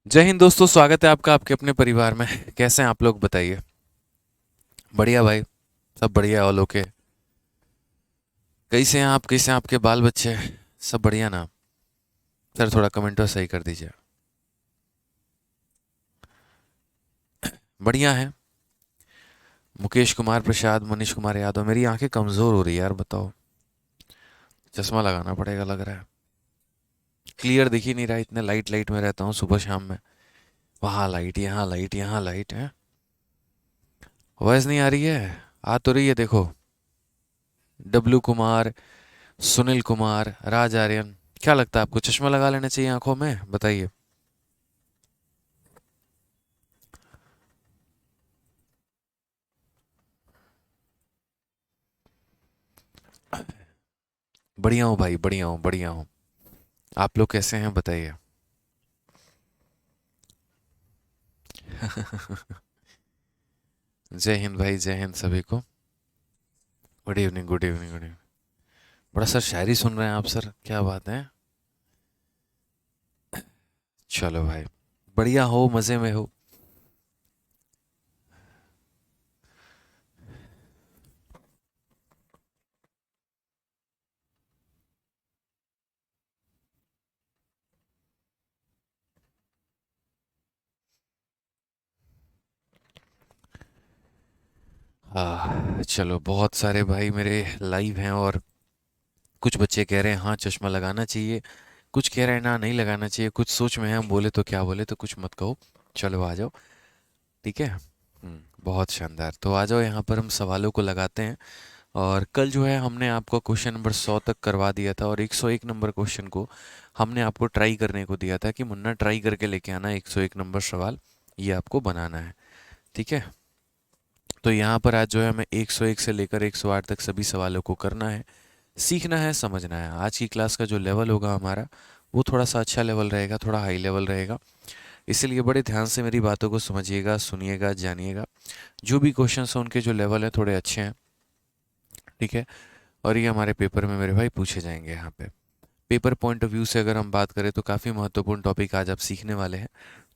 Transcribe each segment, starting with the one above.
जय हिंद दोस्तों, स्वागत है आपका आपके अपने परिवार में। कैसे हैं आप लोग, बताइए। बढ़िया भाई। सब बढ़िया, ऑल ओके। कैसे हैं आप, कैसे हैं आपके बाल बच्चे? सब बढ़िया ना? सर थोड़ा कमेंट तो सही कर दीजिए। बढ़िया है। मुकेश कुमार प्रसाद, मनीष कुमार यादव। मेरी आंखें कमज़ोर हो रही है यार, बताओ। चश्मा लगाना पड़ेगा लग रहा है। क्लियर दिख ही नहीं रहा है, इतने लाइट लाइट में रहता हूँ सुबह शाम में। वहाँ लाइट, यहाँ लाइट, यहाँ लाइट है। वॉइस नहीं आ रही है? आ तो रही है, देखो। डब्लू कुमार, सुनील कुमार, राज आर्यन। क्या लगता है आपको, चश्मा लगा लेना चाहिए आंखों में, बताइए। बढ़िया हूँ भाई, बढ़िया हूँ, बढ़िया हूँ। आप लोग कैसे हैं, बताइए। जय हिंद भाई, जय हिंद सभी को। Good evening, good evening, good evening. बड़ा सर शायरी सुन रहे हैं आप, सर क्या बात है। चलो भाई, बढ़िया हो, मज़े में हो। हाँ चलो, बहुत सारे भाई मेरे लाइव हैं, और कुछ बच्चे कह रहे हैं हाँ चश्मा लगाना चाहिए, कुछ कह रहे हैं ना नहीं लगाना चाहिए, कुछ सोच में है हम बोले तो क्या बोले, तो कुछ मत कहो। चलो आ जाओ। ठीक है। बहुत शानदार, तो आ जाओ यहाँ पर हम सवालों को लगाते हैं। और कल जो है हमने आपको क्वेश्चन नंबर 100 तक करवा दिया था, और 101 नंबर क्वेश्चन को हमने आपको ट्राई करने को दिया था कि मुन्ना ट्राई करके लेके आना 101 नंबर सवाल, ये आपको बनाना है। ठीक है। तो यहाँ पर आज जो है हमें 101 से लेकर 108 तक सभी सवालों को करना है, सीखना है, समझना है। आज की क्लास का जो लेवल होगा हमारा, वो थोड़ा सा अच्छा लेवल रहेगा, थोड़ा हाई लेवल रहेगा। इसीलिए बड़े ध्यान से मेरी बातों को समझिएगा, सुनिएगा, जानिएगा। जो भी क्वेश्चंस हैं उनके जो लेवल है थोड़े अच्छे हैं। ठीक है। और ये हमारे पेपर में मेरे भाई पूछे जाएंगे यहाँ पे। पेपर पॉइंट ऑफ व्यू से अगर हम बात करें तो काफ़ी महत्वपूर्ण टॉपिक आज आप सीखने वाले हैं,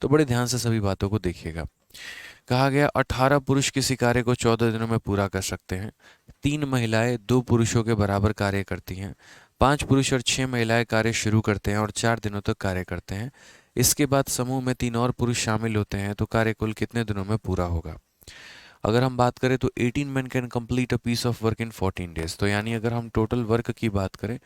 तो बड़े ध्यान से सभी बातों को देखिएगा। कहा गया 18 पुरुष किसी कार्य को 14 दिनों में पूरा कर सकते हैं। 3 महिलाएं 2 पुरुषों के बराबर कार्य करती हैं। 5 पुरुष और 6 महिलाएं कार्य शुरू करते हैं और 4 दिनों तक कार्य करते हैं। इसके बाद समूह में 3 और पुरुष शामिल होते हैं, तो कार्य कुल कितने दिनों में पूरा होगा? अगर हम बात करें तो 18 men can complete a piece of work in 14 days। तो यानी अगर हम टोटल वर्क की बात करें,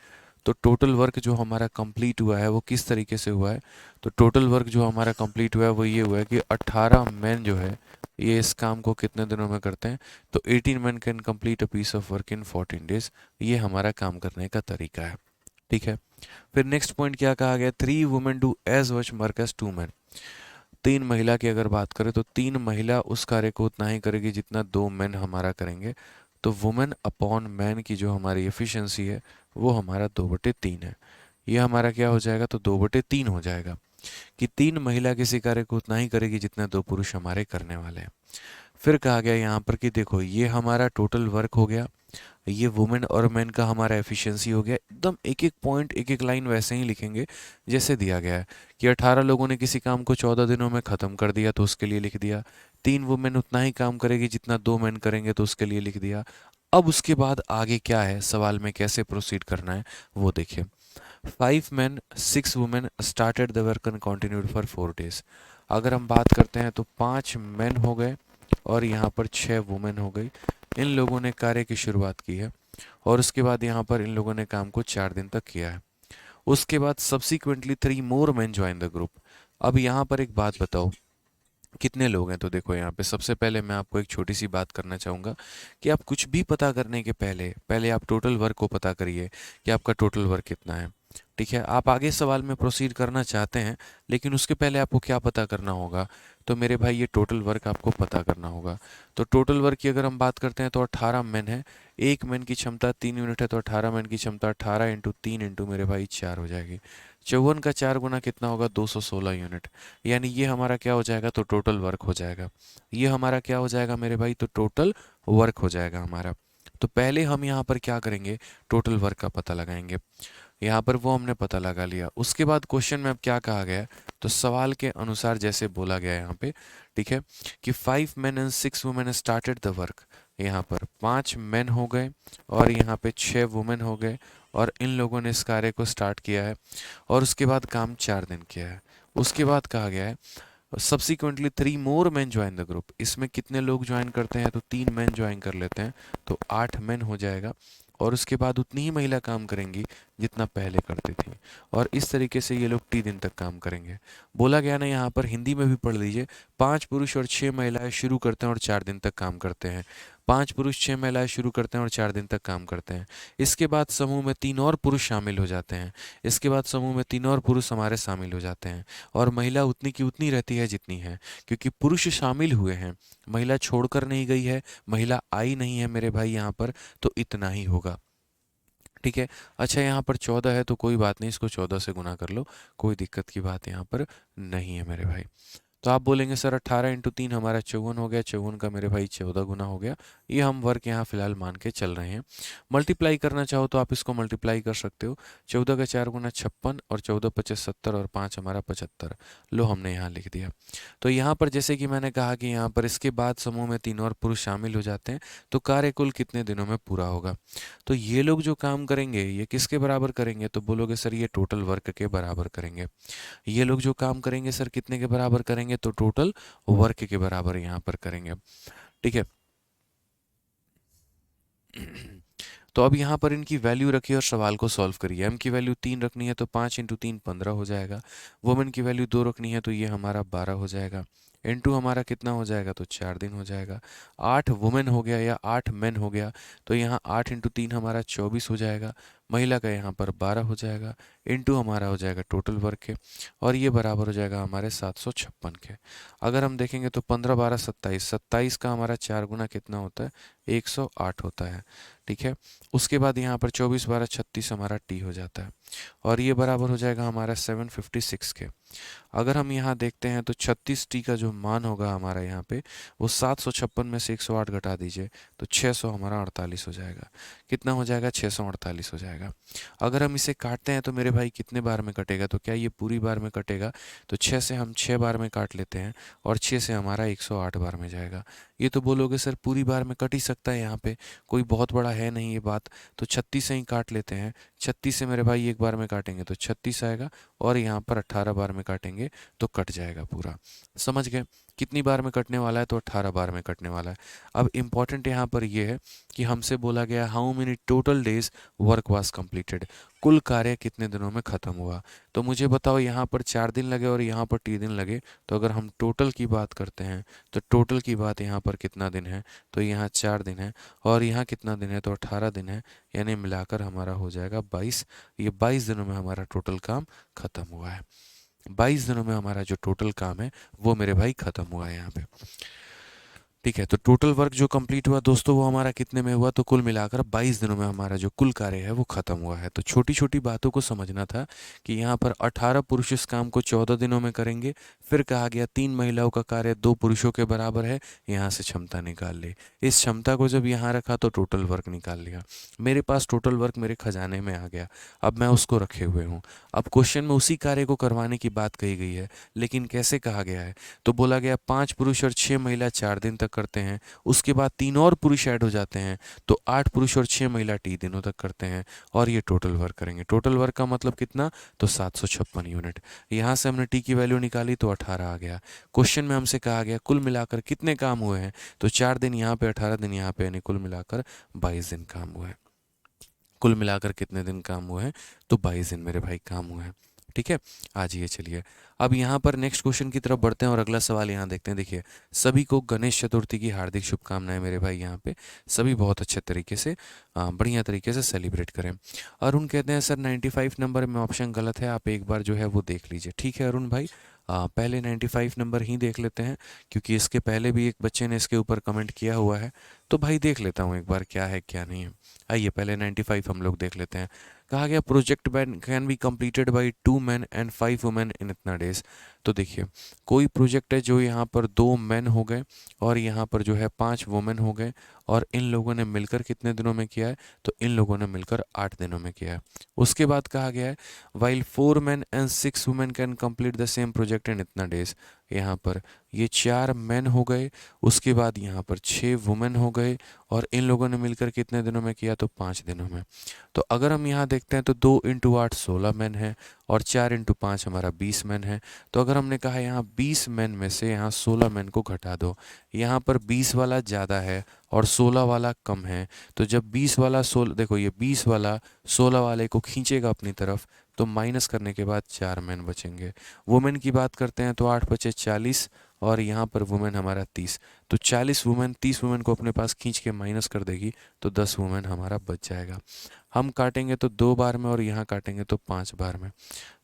तो टोटल वर्क जो हमारा कंप्लीट हुआ है वो किस तरीके से हुआ है? तो टोटल वर्क जो हमारा कंप्लीट हुआ है वो ये हुआ है कि 18 men जो है ये इस काम को कितने दिनों में करते हैं? तो 18 men can complete a piece of work in 14 days। ये हमारा काम करने का तरीका है। ठीक है। फिर नेक्स्ट पॉइंट क्या कहा गया? 3 women do as much work as 2 men। 3 महिला की अगर बात करें तो 3 महिला उस कार्य को उतना ही करेगी जितना 2 men हमारा करेंगे। तो वुमेन अपॉन मैन की जो हमारी एफिशिएंसी है वो हमारा 2/3 है। ये हमारा क्या हो जाएगा? तो 2/3 हो जाएगा, कि 3 महिला किसी कार्य को उतना ही करेगी जितना 2 पुरुष हमारे करने वाले हैं। फिर कहा गया यहाँ पर कि देखो ये हमारा टोटल वर्क हो गया, ये वुमेन और मेन का हमारा एफिशिएंसी हो गया। एकदम एक एक पॉइंट, एक एक लाइन वैसे ही लिखेंगे जैसे दिया गया है, कि 18 लोगों ने किसी काम को 14 दिनों में ख़त्म कर दिया तो उसके लिए लिख दिया। 3 वुमेन उतना ही काम करेगी जितना 2 मेन करेंगे तो उसके लिए लिख दिया। अब उसके बाद आगे क्या है, सवाल में कैसे प्रोसीड करना है वो देखिए। 5 men 6 women started the work and continued for 4 days। अगर हम बात करते हैं तो 5 men हो गए और यहाँ पर 6 वुमेन हो गई। इन लोगों ने कार्य की शुरुआत की है, और उसके बाद यहाँ पर इन लोगों ने काम को 4 दिन तक किया है। उसके बाद subsequently 3 more men join the group. अब यहाँ पर एक बात बताओ, कितने लोग हैं? तो देखो यहाँ पे सबसे पहले मैं आपको एक छोटी सी बात करना चाहूँगा, कि आप कुछ भी पता करने के पहले पहले आप टोटल वर्क को पता करिए कि आपका टोटल वर्क कितना है। ठीक है। आप आगे सवाल में प्रोसीड करना चाहते हैं, लेकिन उसके पहले आपको क्या पता करना होगा? तो मेरे भाई ये टोटल वर्क आपको पता करना होगा। तो टोटल वर्क की अगर हम बात करते हैं तो 18 men है। 1 men की क्षमता 3 यूनिट है, तो 18 men की क्षमता 18 × 3 इंटू मेरे भाई 4 हो जाएगी। 54 का 4 गुना कितना होगा? 216 यूनिट। यानी ये हमारा क्या हो जाएगा? तो टोटल वर्क हो जाएगा। ये हमारा क्या हो जाएगा मेरे भाई? तो टोटल वर्क हो जाएगा हमारा। तो पहले हम यहाँ पर क्या करेंगे? टोटल वर्क का पता लगाएंगे। यहाँ पर वो हमने पता लगा लिया। उसके बाद क्वेश्चन में अब क्या कहा गया है? तो सवाल के अनुसार जैसे बोला गया है यहाँ पे, ठीक है, कि 5 men and 6 women started the work. यहाँ पर 5 men हो गए और यहाँ पे 6 women हो गए, और इन लोगों ने इस कार्य को स्टार्ट किया है, और उसके बाद काम 4 दिन किया है। उसके बाद कहा गया है subsequently 3 more men join the group. इसमें कितने लोग ज्वाइन करते हैं, तो 3 men ज्वाइन कर लेते हैं, तो 8 men हो जाएगा। और उसके बाद उतनी ही महिला काम करेंगी जितना पहले करती थी, और इस तरीके से ये लोग T दिन तक काम करेंगे। बोला गया ना यहाँ पर, हिंदी में भी पढ़ लीजिए, 5 पुरुष और 6 महिलाएं शुरू करते हैं और 4 दिन तक काम करते हैं। 5 पुरुष 6 महिलाएं शुरू करते हैं और 4 दिन तक काम करते हैं। इसके बाद समूह में 3 और पुरुष शामिल हो जाते हैं। इसके बाद समूह में 3 और पुरुष हमारे शामिल हो जाते हैं, और महिला उतनी की उतनी रहती है जितनी है, क्योंकि पुरुष शामिल हुए हैं, महिला छोड़कर नहीं गई है, महिला आई नहीं है मेरे भाई यहाँ पर, तो इतना ही होगा। ठीक है। अच्छा, यहाँ पर 14 है तो कोई बात नहीं, इसको 14 से गुना कर लो, कोई दिक्कत की बात यहाँ पर नहीं है मेरे भाई। तो आप बोलेंगे सर 18 × 3 हमारा 54 हो गया, 54 का मेरे भाई 14 गुना हो गया। ये हम वर्क यहाँ फिलहाल मान के चल रहे हैं। मल्टीप्लाई करना चाहो तो आप इसको मल्टीप्लाई कर सकते हो। 14 का 4 गुना 56, और 14 पचे 70, और 5 हमारा 75। लो, हमने यहाँ लिख दिया। तो यहाँ पर जैसे कि मैंने कहा कि यहाँ पर इसके बाद समूह में 3 और पुरुष शामिल हो जाते हैं, तो कार्य कुल कितने दिनों में पूरा होगा। तो ये लोग जो काम करेंगे ये किसके बराबर करेंगे, तो बोलोगे सर ये टोटल वर्क के बराबर करेंगे। ये लोग जो काम करेंगे सर कितने के बराबर करेंगे, तो टोटल वर्क के बराबर यहाँ पर करेंगे। ठीक है। तो अब यहाँ पर इनकी वैल्यू रखिए और सवाल को सॉल्व करिए। m की वैल्यू 3 रखनी है तो 5 × 3 15 हो जाएगा। वुमेन की वैल्यू 2 रखनी है तो ये हमारा 12 हो जाएगा। इनटू हमारा कितना हो जाएगा, तो 4 दिन हो जाएगा। 8 वुमेन हो गया या 8 मेन हो गया, तो यहाँ 8 × 3 हमारा 24 हो जाएगा। महिला का यहाँ पर 12 हो जाएगा, इनटू हमारा हो जाएगा टोटल वर्क के, और ये बराबर हो जाएगा हमारे 756 के। अगर हम देखेंगे तो 15 12 27, 27 का हमारा 4 गुना कितना होता है, 108 होता है। ठीक है। उसके बाद यहाँ पर 24 12 36 हमारा टी हो जाता है, और ये बराबर हो जाएगा हमारा 756 के। अगर हम यहाँ देखते हैं तो 36 टी का जो मान होगा हमारा यहाँ पे, वो 756 में से 108 घटा दीजिए तो 600 हमारा 48 हो जाएगा। कितना हो जाएगा, 648 हो जाएगा। अगर हम इसे काटते हैं तो मेरे भाई कितने बार में कटेगा, तो क्या ये पूरी बार में कटेगा, तो 6 से हम 6 बार में काट लेते हैं, और 6 से हमारा 108 बार में जाएगा। ये तो बोलोगे सर पूरी बार में कट ही सकता है, यहाँ पे कोई बहुत बड़ा है नहीं ये बात, तो 36 से ही काट लेते हैं। 36 से मेरे भाई एक बार में काटेंगे तो 36 आएगा, और यहाँ पर 18 बार में काटेंगे तो कट जाएगा पूरा। समझ गए, कितनी बार में कटने वाला है, तो 18 बार में कटने वाला है। अब इम्पॉर्टेंट यहाँ पर ये है कि हमसे बोला गया how many total days work was completed, कुल कार्य कितने दिनों में ख़त्म हुआ। तो मुझे बताओ यहाँ पर 4 दिन लगे और यहाँ पर 3 दिन लगे, तो अगर हम टोटल की बात करते हैं तो टोटल की बात यहाँ पर कितना दिन है, तो यहाँ 4 दिन है, और यहाँ कितना दिन है, तो 18 दिन है, यानी मिलाकर हमारा हो जाएगा 22। ये 22 दिनों में हमारा टोटल काम ख़त्म हुआ है। 22 दिनों में हमारा जो टोटल काम है वो मेरे भाई ख़त्म हुआ है यहाँ पे। ठीक है। तो टोटल वर्क जो कंप्लीट हुआ दोस्तों, वो हमारा कितने में हुआ, तो कुल मिलाकर 22 दिनों में हमारा जो कुल कार्य है वो खत्म हुआ है। तो छोटी छोटी बातों को समझना था कि यहाँ पर 18 पुरुष इस काम को 14 दिनों में करेंगे। फिर कहा गया 3 महिलाओं का कार्य 2 पुरुषों के बराबर है, यहाँ से क्षमता निकाल ले। इस क्षमता को जब यहाँ रखा तो टोटल वर्क निकाल लिया। मेरे पास टोटल वर्क मेरे खजाने में आ गया, अब मैं उसको रखे हुए हूँ। अब क्वेश्चन में उसी कार्य को करवाने की बात कही गई है, लेकिन कैसे कहा गया है, तो बोला गया 5 पुरुष और 6 महिला 4 दिन तक करते हैं, उसके बाद 3 और पुरुष ऐड हो जाते हैं, तो 8 पुरुष और 6 महिला टी दिनों तक करते हैं, और ये टोटल वर्क करेंगे। टोटल वर्क का मतलब कितना, तो 756 यूनिट। यहाँ से हमने टी की वैल्यू निकाली तो 18 आ गया। क्वेश्चन में हमसे कहा गया कुल मिलाकर कितने काम हुए हैं, तो 4 दिन यहाँ पे, 18 दिन यहाँ पे, यानी कुल मिलाकर 22 दिन काम हुए हैं। कुल मिलाकर कितने दिन काम हुए हैं, तो 22 दिन मेरे भाई काम हुए हैं। ठीक है। आज ये चलिए अब यहाँ पर नेक्स्ट क्वेश्चन की तरफ बढ़ते हैं और अगला सवाल यहाँ देखते हैं। देखिए, सभी को गणेश चतुर्थी की हार्दिक शुभकामनाएं मेरे भाई। यहाँ पे सभी बहुत अच्छे तरीके से बढ़िया तरीके से सेलिब्रेट करें। अरुण कहते हैं सर 95 नंबर में ऑप्शन गलत है, आप एक बार जो है वो देख लीजिए। ठीक है अरुण भाई, पहले 95 नंबर ही देख लेते हैं, क्योंकि इसके पहले भी एक बच्चे ने इसके ऊपर कमेंट किया हुआ है, तो भाई देख लेता हूँ एक बार क्या है क्या नहीं है। आइए पहले 95 हम लोग देख लेते हैं। कहा गया project can be completed by 2 men and 5 women इन इतना डेज। तो देखिए कोई प्रोजेक्ट है जो यहाँ पर 2 men हो गए और यहाँ पर जो है 5 women हो गए, और इन लोगों ने मिलकर कितने दिनों में किया है, तो इन लोगों ने मिलकर 8 दिनों में किया है। उसके बाद कहा गया है while 4 men and 6 women can complete the same project in इतना डेज। यहाँ पर ये 4 men हो गए, उसके बाद यहाँ पर 6 women हो गए, और इन लोगों ने मिलकर कितने दिनों में किया, तो 5 दिनों में। तो अगर हम यहाँ देखते हैं तो 2 × 8 16 men है, और 4 × 5 हमारा 20 men है। तो अगर हमने कहा यहाँ 20 men में से यहाँ 16 men को घटा दो, यहाँ पर 20 वाला ज़्यादा है और 16 वाला कम है। तो जब 20 वाला 16, देखो ये 20 वाला 16 वाले को खींचेगा अपनी तरफ, तो माइनस करने के बाद 4 men बचेंगे। वुमेन की बात करते हैं तो 8 बचे 40, और यहाँ पर वुमेन हमारा 30। तो 40 वुमेन 30 वुमेन को अपने पास खींच के माइनस कर देगी, तो 10 वुमेन हमारा बच जाएगा। हम काटेंगे तो 2 बार में, और यहाँ काटेंगे तो 5 बार में।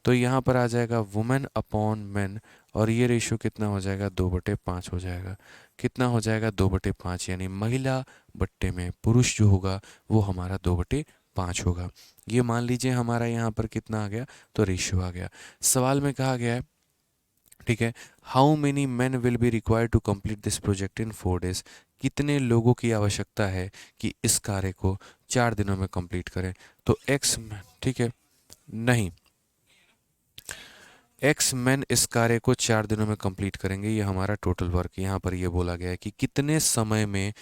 तो यहाँ पर आ जाएगा वुमेन अपॉन मेन, और ये रेशियो कितना हो जाएगा, 2/5 हो जाएगा। कितना हो जाएगा, 2/5, यानी महिला बट्टे में पुरुष जो होगा वो हमारा 2/5 होगा। ये मान लीजिए हमारा यहाँ पर कितना आ गया, तो रेशियो आ गया। सवाल में कहा गया है, ठीक है, how many man will be required to complete this project in 4 days। कितने लोगों की आवश्यकता है कि इस कार्य को 4 दिनों में कंप्लीट करें। तो एक्स मैन, ठीक है, नहीं, एक्स मैन इस कार्य को 4 दिनों में कंप्लीट करेंगे, ये हमारा टोटल वर्क। यहाँ पर ये बोला गया है कि कितने समय में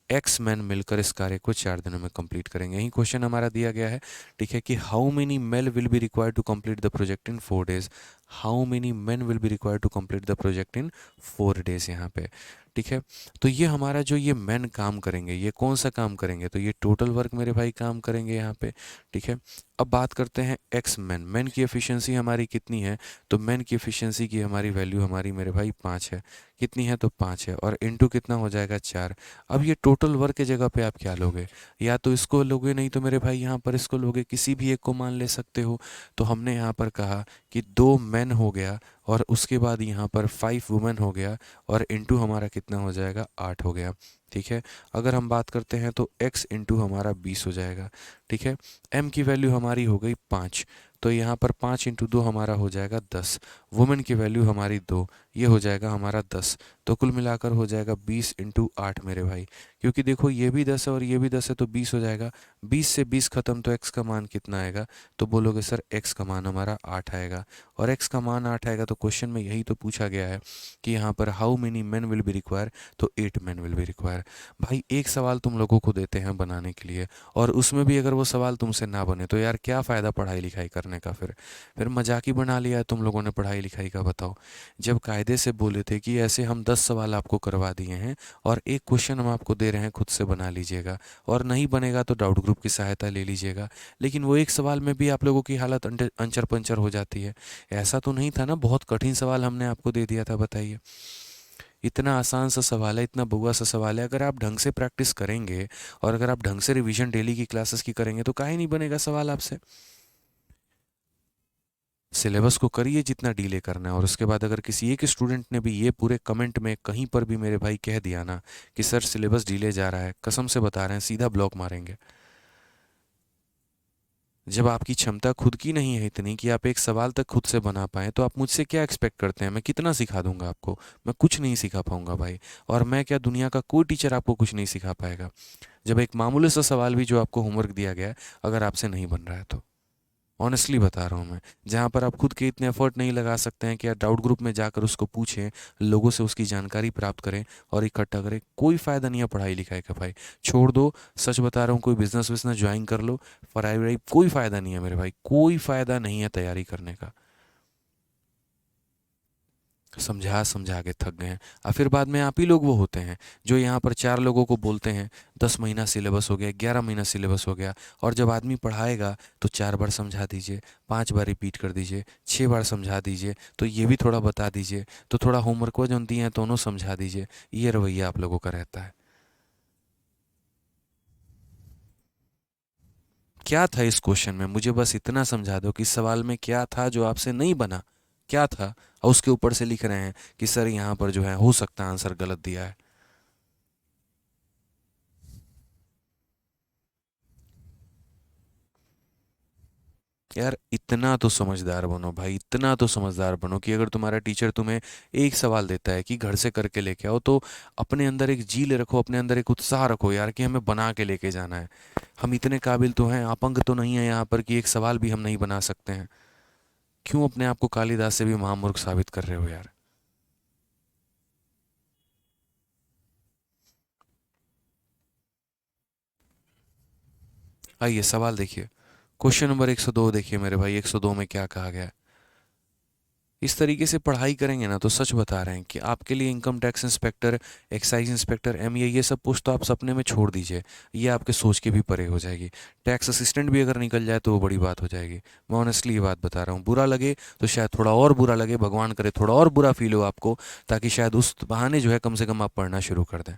एक्स मैन मिलकर इस कार्य को 4 दिनों में कंप्लीट करेंगे। यही क्वेश्चन हमारा दिया गया है, ठीक है, कि how many male will be required to complete the project in 4 days। How many men will be required to complete the project in 4 days यहाँ पे, ठीक है। तो ये हमारा जो ये मैन काम करेंगे, ये कौन सा काम करेंगे, तो ये टोटल वर्क मेरे भाई काम करेंगे यहाँ पे, ठीक है। अब बात करते हैं एक्स मैन। मैन की एफिशिएंसी हमारी कितनी है, तो मैन की एफिशिएंसी की हमारी वैल्यू हमारी मेरे भाई 5 है। कितनी है, तो 5 है, और इनटू कितना हो जाएगा, 4। अब ये टोटल वर्क की जगह पे आप क्या लोगे, या तो इसको लोगे, नहीं तो मेरे भाई यहाँ पर इसको लोगे, किसी भी एक को मान ले सकते हो। तो हमने यहाँ पर कहा कि 2 men हो गया, और उसके बाद यहाँ पर 5 women हो गया, और इंटू हमारा कितना हो जाएगा, 8 हो गया, ठीक है। अगर हम बात करते हैं तो x इंटू हमारा 20 हो जाएगा, ठीक है। m की वैल्यू हमारी हो गई 5, तो यहाँ पर 5 × 2 हमारा हो जाएगा 10। वुमेन की वैल्यू हमारी 2, ये हो जाएगा हमारा 10। तो कुल मिलाकर हो जाएगा 20 × 8 मेरे भाई, क्योंकि देखो ये भी 10 है और ये भी 10 है, तो 20 हो जाएगा। 20 से 20 खत्म, तो x का मान कितना आएगा, तो बोलोगे सर x का मान हमारा 8 आएगा। और x का मान 8 आएगा, तो क्वेश्चन में यही तो पूछा गया है कि यहाँ पर how many man will be require, तो 8 men विल बी रिक्वायर। भाई एक सवाल तुम लोगों को देते हैं बनाने के लिए, और उसमें भी अगर वो सवाल तुमसे ना बने, तो यार क्या फ़ायदा पढ़ाई लिखाई करने का। फिर मजाक ही बना लिया है तुम लोगों ने पढ़ाई लिखाई का, बताओ। जब कायदे से बोले थे कि ऐसे हम 10 सवाल आपको करवा दिए हैं, और एक क्वेश्चन हम आपको दे रहे हैं, खुद से बना लीजिएगा, और नहीं बनेगा तो डाउट ग्रुप की सहायता ले लीजिएगा। लेकिन वो एक सवाल में भी आप लोगों की हालत अंचर पंचर हो जाती है। ऐसा तो नहीं था ना, बहुत कठिन सवाल हमने आपको दे दिया था, बताइए। इतना आसान सा सवाल है, इतना बुआ सा सवाल है, अगर आप ढंग से प्रैक्टिस करेंगे और अगर आप ढंग से रिवीजन डेली की क्लासेस की करेंगे, तो काहे नहीं बनेगा सवाल आपसे। सिलेबस को करिए जितना डीले करना है, और उसके बाद अगर किसी एक स्टूडेंट ने भी ये पूरे कमेंट में कहीं पर भी मेरे भाई कह दिया ना कि सर सिलेबस डिले जा रहा है, कसम से बता रहे हैं सीधा ब्लॉक मारेंगे। जब आपकी क्षमता खुद की नहीं है इतनी कि आप एक सवाल तक खुद से बना पाएँ, तो आप मुझसे क्या एक्सपेक्ट करते हैं, मैं कितना सिखा दूंगा आपको। मैं कुछ नहीं सिखा पाऊंगा भाई, और मैं क्या, दुनिया का कोई टीचर आपको कुछ नहीं सिखा पाएगा, जब एक मामूली सा सवाल भी जो आपको होमवर्क दिया गया है अगर आपसे नहीं बन रहा है तो। ऑनेस्टली बता रहा हूँ मैं, जहाँ पर आप खुद के इतने एफर्ट नहीं लगा सकते हैं कि आप डाउट ग्रुप में जाकर उसको पूछें, लोगों से उसकी जानकारी प्राप्त करें और इकट्ठा करें, कोई फ़ायदा नहीं है पढ़ाई लिखाई का भाई। छोड़ दो, सच बता रहा हूँ, कोई बिजनेस विजनेस ज्वाइन कर लो, पढ़ाई वढ़ाई कोई फ़ायदा नहीं है मेरे भाई, कोई फ़ायदा नहीं है तैयारी करने का। समझा समझा के थक गए हैं। और फिर बाद में आप ही लोग वो होते हैं जो यहाँ पर 4 लोगों को बोलते हैं 10 महीना सिलेबस हो गया, 11 महीना सिलेबस हो गया, और जब आदमी पढ़ाएगा तो 4 बार समझा दीजिए, 5 बार रिपीट कर दीजिए, 6 बार समझा दीजिए, तो ये भी थोड़ा बता दीजिए, तो थोड़ा होमवर्क वो जो दिए हैं दोनों समझा दीजिए। ये रवैया आप लोगों का रहता है। क्या था इस क्वेश्चन में, मुझे बस इतना समझा दो कि सवाल में क्या था जो आपसे नहीं बना, क्या था, और उसके ऊपर से लिख रहे हैं कि सर यहाँ पर जो है हो सकता है आंसर गलत दिया है। यार इतना तो समझदार बनो भाई, इतना तो समझदार बनो कि अगर तुम्हारा टीचर तुम्हें एक सवाल देता है कि घर से करके लेके आओ, तो अपने अंदर एक जील रखो, अपने अंदर एक उत्साह रखो यार कि हमें बना के लेके जाना है। हम इतने काबिल तो हैं, अपंग तो नहीं है यहाँ पर कि एक सवाल भी हम नहीं बना सकते हैं। क्यों अपने आप को कालिदास से भी महामूर्ख साबित कर रहे हो यार। आइए सवाल देखिए, क्वेश्चन नंबर 102 देखिए मेरे भाई, 102 में क्या कहा गया है। इस तरीके से पढ़ाई करेंगे ना तो सच बता रहे हैं कि आपके लिए income tax inspector, excise inspector, MEA, ये सब पोस्ट तो आप सपने में छोड़ दीजिए, ये आपके सोच के भी परे हो जाएगी। टैक्स असिस्टेंट भी अगर निकल जाए तो वो बड़ी बात हो जाएगी। मैं ऑनेस्टली ये बात बता रहा हूँ, बुरा लगे तो शायद थोड़ा और बुरा लगे, भगवान करे थोड़ा और बुरा फील हो आपको, ताकि शायद उस बहाने जो है कम से कम आप पढ़ना शुरू कर दें।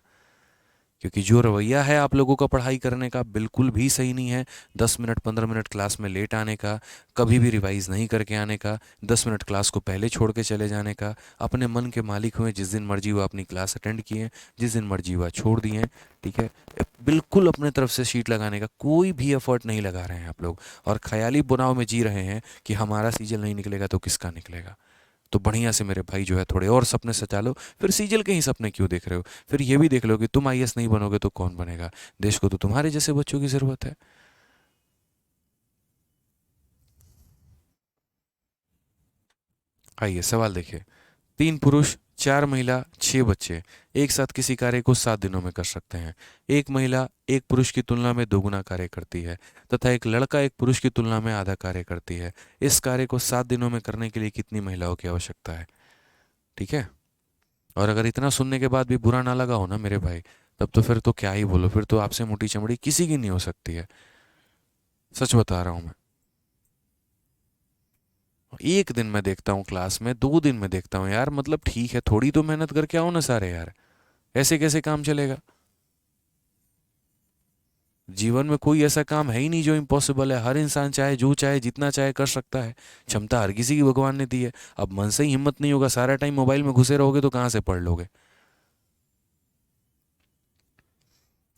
क्योंकि जो रवैया है आप लोगों का पढ़ाई करने का बिल्कुल भी सही नहीं है। 10 मिनट 15 मिनट क्लास में लेट आने का, कभी भी रिवाइज नहीं करके आने का, 10 मिनट क्लास को पहले छोड़ के चले जाने का, अपने मन के मालिक हुए, जिस दिन मर्जी हुआ अपनी क्लास अटेंड किए, जिस दिन मर्जी हुआ छोड़ दिए। ठीक है, बिल्कुल अपने तरफ से शीट लगाने का कोई भी एफर्ट नहीं लगा रहे हैं आप लोग, और ख्याली बुनाव में जी रहे हैं कि हमारा सीजन नहीं निकलेगा तो किसका निकलेगा। तो बढ़िया से मेरे भाई जो है थोड़े और सपने सजा लो, फिर सीजल के ही सपने क्यों देख रहे हो। फिर ये भी देख लो कि तुम आईएएस नहीं बनोगे तो कौन बनेगा, देश को तो तुम्हारे जैसे बच्चों की जरूरत है। आइए सवाल देखिए, 3 पुरुष 4 महिला 6 बच्चे एक साथ किसी कार्य को 7 दिनों में कर सकते हैं। एक महिला एक पुरुष की तुलना में दोगुना कार्य करती है, तथा एक लड़का एक पुरुष की तुलना में आधा कार्य करती है। इस कार्य को 7 दिनों में करने के लिए कितनी महिलाओं की आवश्यकता है। ठीक है, और अगर इतना सुनने के बाद भी बुरा ना लगा हो ना मेरे भाई, तब तो फिर तो क्या ही बोलो, फिर तो आपसे मोटी चमड़ी किसी की नहीं हो सकती है। सच बता रहा हूँ मैं। एक दिन में देखता हूँ क्लास में, 2 दिन में देखता हूँ यार, मतलब ठीक है थोड़ी तो मेहनत करके आओ ना सारे यार। ऐसे कैसे काम चलेगा। जीवन में कोई ऐसा काम है ही नहीं जो इम्पॉसिबल है, हर इंसान चाहे जो चाहे जितना चाहे कर सकता है। क्षमता हर किसी की भगवान ने दी है। अब मन से ही हिम्मत नहीं होगा, सारा टाइम मोबाइल में घुसे रहोगे तो कहाँ से पढ़ लोगे।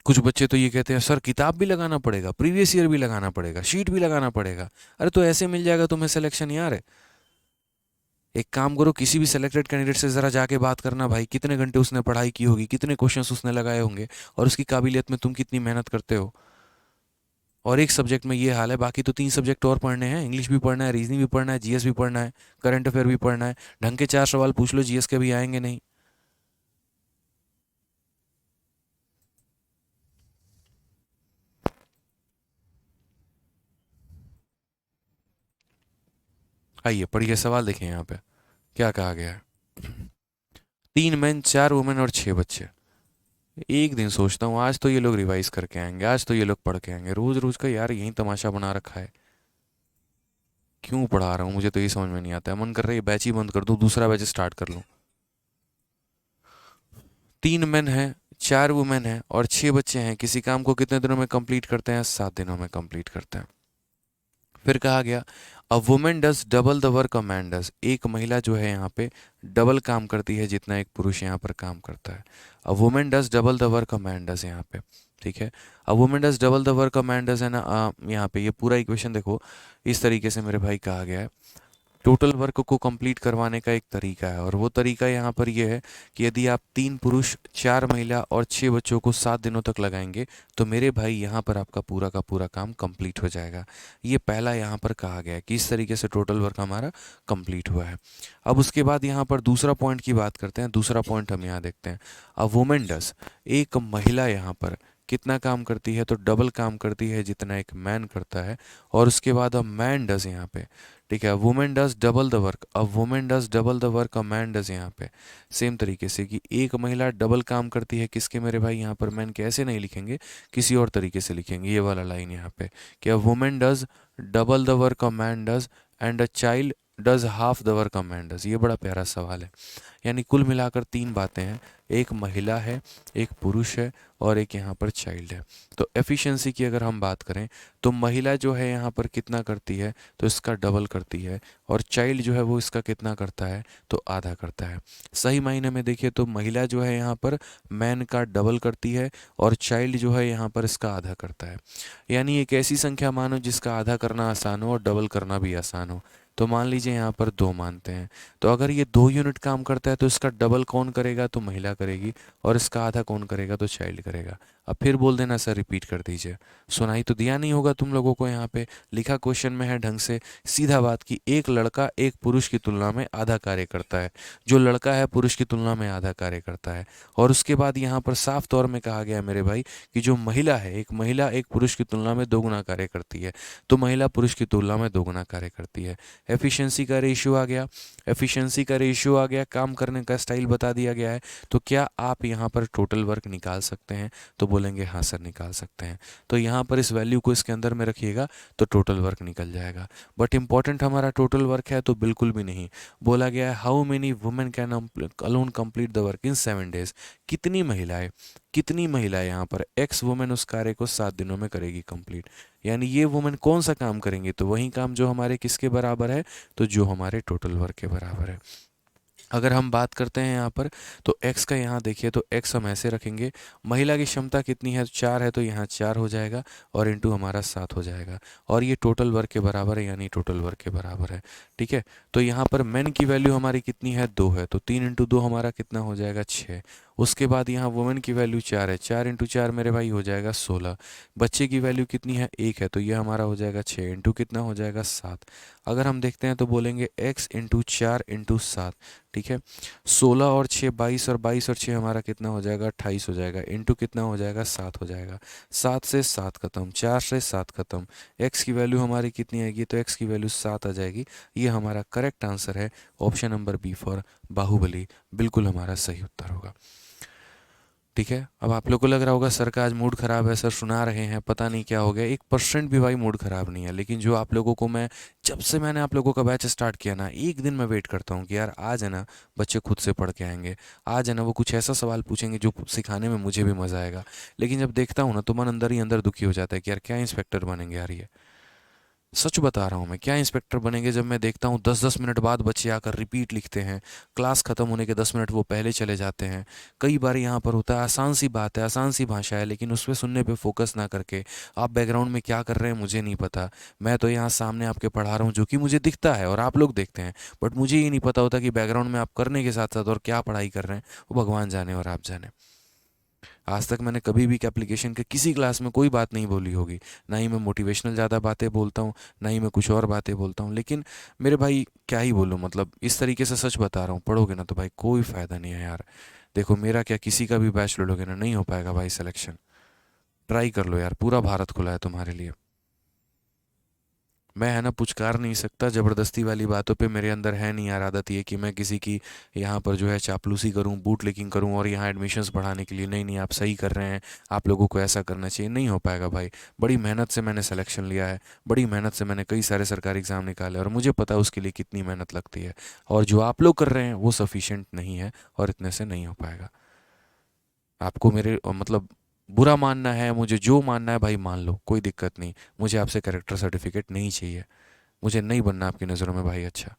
कुछ बच्चे तो ये कहते हैं सर किताब भी लगाना पड़ेगा, प्रीवियस ईयर भी लगाना पड़ेगा, शीट भी लगाना पड़ेगा। अरे तो ऐसे मिल जाएगा तुम्हें सिलेक्शन यार। एक काम करो, किसी भी सिलेक्टेड कैंडिडेट से ज़रा जाके बात करना भाई, कितने घंटे उसने पढ़ाई की होगी, कितने क्वेश्चंस उसने लगाए होंगे, और उसकी काबिलियत में तुम कितनी मेहनत करते हो। और एक सब्जेक्ट में ये हाल है, बाकी तो 3 सब्जेक्ट और पढ़ने हैं, इंग्लिश भी पढ़ना है, रीजनिंग भी पढ़ना है, जीएस भी पढ़ना है, करंट अफेयर भी पढ़ना है। ढंग के 4 सवाल पूछ लो, जीएस के भी आएंगे नहीं। आइए पढ़िए सवाल देखें यहाँ पे क्या कहा गया है। 3 मेन 4 वुमेन और 6 बच्चे। एक दिन सोचता हूँ आज तो ये लोग रिवाइज करके आएंगे, आज तो ये लोग पढ़ के आएंगे, रोज रोज का यार यही तमाशा बना रखा है। क्यों पढ़ा रहा हूँ मुझे तो ये समझ में नहीं आता है, मन कर रहा है बैच ही बंद कर दूँ, दूसरा बैच स्टार्ट कर लूँ। 3 मेन हैं 4 वुमेन हैं और 6 बच्चे हैं, किसी काम को कितने दिनों में कंप्लीट करते हैं, 7 दिनों में कंप्लीट करते हैं। फिर कहा गया a women does double the work a man does. एक महिला जो है यहाँ पे डबल काम करती है जितना एक पुरुष यहाँ पर काम करता है। A women does double the work a man does यहाँ पे। ठीक है, a women does double the work a man does है ना। यहाँ पे ये पूरा इक्वेशन देखो, इस तरीके से मेरे भाई कहा गया है। टोटल वर्क को कंप्लीट करवाने का एक तरीका है, और वो तरीका यहाँ पर ये है कि यदि आप 3 पुरुष 4 महिला और 6 बच्चों को 7 दिनों तक लगाएंगे तो मेरे भाई यहाँ पर आपका पूरा का पूरा काम कंप्लीट हो जाएगा। ये पहला यहाँ पर कहा गया है कि इस तरीके से टोटल वर्क हमारा कंप्लीट हुआ है। अब उसके बाद यहाँ पर दूसरा पॉइंट की बात करते हैं, दूसरा पॉइंट हम यहाँ देखते हैं। अ वुमेन डस, एक महिला यहाँ पर कितना काम करती है, तो डबल काम करती है जितना एक मैन करता है। और उसके बाद अ मैन डज यहाँ पे, ठीक है, women does double the work, अब women does double the work a man does यहाँ पे। सेम तरीके से कि एक महिला डबल काम करती है किसके मेरे भाई, यहाँ पर मैन के ऐसे नहीं लिखेंगे, किसी और तरीके से लिखेंगे, ये वाला लाइन यहाँ पे कि a women does double the work a man does and a child does half the work a man does, ये बड़ा प्यारा सवाल है। यानी कुल मिलाकर तीन बातें हैं, एक महिला है, एक पुरुष है और एक यहाँ पर चाइल्ड है। तो एफिशिएंसी की अगर हम बात करें तो महिला जो है यहाँ पर कितना करती है, तो इसका डबल करती है, और चाइल्ड जो है वो इसका कितना करता है, तो आधा करता है। सही मायने में देखिए तो महिला जो है यहाँ पर मैन का डबल करती है और चाइल्ड जो है यहाँ पर इसका आधा करता है। यानी एक ऐसी संख्या मानो जिसका आधा करना आसान हो और डबल करना भी आसान हो। तो मान लीजिए यहाँ पर 2 मानते हैं, तो अगर ये 2 यूनिट काम करता है तो इसका डबल कौन करेगा, तो महिला करेगी, और इसका आधा कौन करेगा, तो चाइल्ड करेगा। अब फिर बोल देना सर रिपीट कर दीजिए, सुनाई तो दिया नहीं होगा तुम लोगों को, यहाँ पे लिखा क्वेश्चन में है ढंग से, सीधा बात की एक लड़का एक पुरुष की तुलना में आधा कार्य करता है, जो लड़का है पुरुष की तुलना में आधा कार्य करता है। और उसके बाद यहाँ पर साफ तौर में कहा गया मेरे भाई कि जो महिला है, एक महिला एक पुरुष की तुलना में दोगुना कार्य करती है, तो महिला पुरुष की तुलना में दोगुना कार्य करती है। एफिशिएंसी का रेशियो आ गया, एफिशिएंसी का रेशियो आ गया, काम करने का स्टाइल बता दिया गया है। तो क्या आप यहाँ पर टोटल वर्क निकाल सकते हैं, तो बोलेंगे हाँ सर निकाल सकते हैं। तो यहाँ पर इस वैल्यू को इसके अंदर में रखिएगा तो टोटल वर्क निकल जाएगा। बट इंपॉर्टेंट हमारा टोटल वर्क है, तो बिल्कुल भी नहीं। बोला गया है how many women can alone complete the work in 7 days, कितनी महिलाएं, कितनी महिलाएं यहाँ पर एक्स वुमेन उस कार्य को 7 दिनों में करेगी कंप्लीट। यानी ये वुमेन कौन सा काम करेंगे, तो वही काम जो हमारे किसके बराबर है, तो जो हमारे टोटल वर्क के बराबर है। अगर हम बात करते हैं यहाँ पर तो x का, यहाँ देखिए तो x हम ऐसे रखेंगे, महिला की क्षमता कितनी है, 4 है, तो यहाँ 4 हो जाएगा और इंटू हमारा 7 हो जाएगा, और ये टोटल वर्क के बराबर है, यानी टोटल वर्क के बराबर है। ठीक है, तो यहाँ पर मैन की वैल्यू हमारी कितनी है, 2 है, तो 3 इंटू 2 हमारा कितना हो जाएगा, 6। उसके बाद यहाँ वुमेन की वैल्यू 4 है, 4 इंटू 4 मेरे भाई हो जाएगा 16। बच्चे की वैल्यू कितनी है, 1 है, तो ये हमारा हो जाएगा 6 इंटू कितना हो जाएगा 7। अगर हम देखते हैं तो बोलेंगे x इंटू 4 इंटू 7। ठीक है, 16 और 6 22, और 22 और 6 हमारा कितना हो जाएगा, 28 हो जाएगा, इंटू कितना हो जाएगा, 7 हो जाएगा। 7 से 7 खत्म, 4 से 7 खत्म, x की वैल्यू हमारी कितनी आएगी, तो x की वैल्यू 7 आ जाएगी। ये हमारा करेक्ट आंसर है, option number B for Baahubali, बिल्कुल हमारा सही उत्तर होगा। ठीक है, अब आप लोग को लग रहा होगा सर का आज मूड खराब है, सर सुना रहे हैं पता नहीं क्या हो गया। 1% भी भाई मूड खराब नहीं है, लेकिन जो आप लोगों को मैं, जब से मैंने आप लोगों का बैच स्टार्ट किया ना, एक दिन मैं वेट करता हूँ कि यार आज है ना बच्चे खुद से पढ़ के आएंगे, आज है ना वो कुछ ऐसा सवाल पूछेंगे जो सिखाने में मुझे भी मज़ा आएगा। लेकिन जब देखता हूँ ना तो मन अंदर ही अंदर दुखी हो जाता है कि यार क्या इंस्पेक्टर बनेंगे यार, ये सच बता रहा हूँ मैं, क्या इंस्पेक्टर बनेंगे जब मैं देखता हूँ 10-10 मिनट बाद बच्चे आकर रिपीट लिखते हैं, क्लास ख़त्म होने के 10 मिनट वो पहले चले जाते हैं। कई बार यहाँ पर होता है, आसान सी बात है, आसान सी भाषा है, लेकिन उस पर सुनने पे फोकस ना करके आप बैकग्राउंड में क्या कर रहे हैं मुझे नहीं पता। मैं तो यहाँ सामने आपके पढ़ा रहा हूँ जो कि मुझे दिखता है और आप लोग देखते हैं, बट मुझे ये नहीं पता होता कि बैकग्राउंड में आप करने के साथ साथ और क्या पढ़ाई कर रहे हैं, वो भगवान जाने और आप जाने। आज तक मैंने कभी भी एप्लीकेशन के किसी क्लास में कोई बात नहीं बोली होगी, ना ही मैं मोटिवेशनल ज़्यादा बातें बोलता हूँ, ना ही मैं कुछ और बातें बोलता हूँ, लेकिन मेरे भाई क्या ही बोलूँ, मतलब इस तरीके से सच बता रहा हूँ, पढ़ोगे ना तो भाई कोई फ़ायदा नहीं है यार। देखो मेरा क्या, किसी का भी बैच लोगे ना, नहीं हो पाएगा भाई सिलेक्शन। ट्राई कर लो यार, पूरा भारत खुला है तुम्हारे लिए। मैं है ना पुचकार नहीं सकता, ज़बरदस्ती वाली बातों पे मेरे अंदर है नहीं यार आदत ये कि मैं किसी की यहाँ पर जो है चापलूसी करूँ, बूट लेकिंग करूँ और यहाँ एडमिशन्स बढ़ाने के लिए, नहीं नहीं आप सही कर रहे हैं, आप लोगों को ऐसा करना चाहिए, नहीं हो पाएगा भाई। बड़ी मेहनत से मैंने सिलेक्शन लिया है, बड़ी मेहनत से मैंने कई सारे सरकारी एग्ज़ाम निकाले और मुझे पता है उसके लिए कितनी मेहनत लगती है, और जो आप लोग कर रहे हैं वो सफिशिएंट नहीं है और इतने से नहीं हो पाएगा। आपको मेरे मतलब बुरा मानना है, मुझे जो मानना है भाई मान लो, कोई दिक्कत नहीं, मुझे आपसे कैरेक्टर सर्टिफिकेट नहीं चाहिए, मुझे नहीं बनना आपकी नज़रों में भाई अच्छा।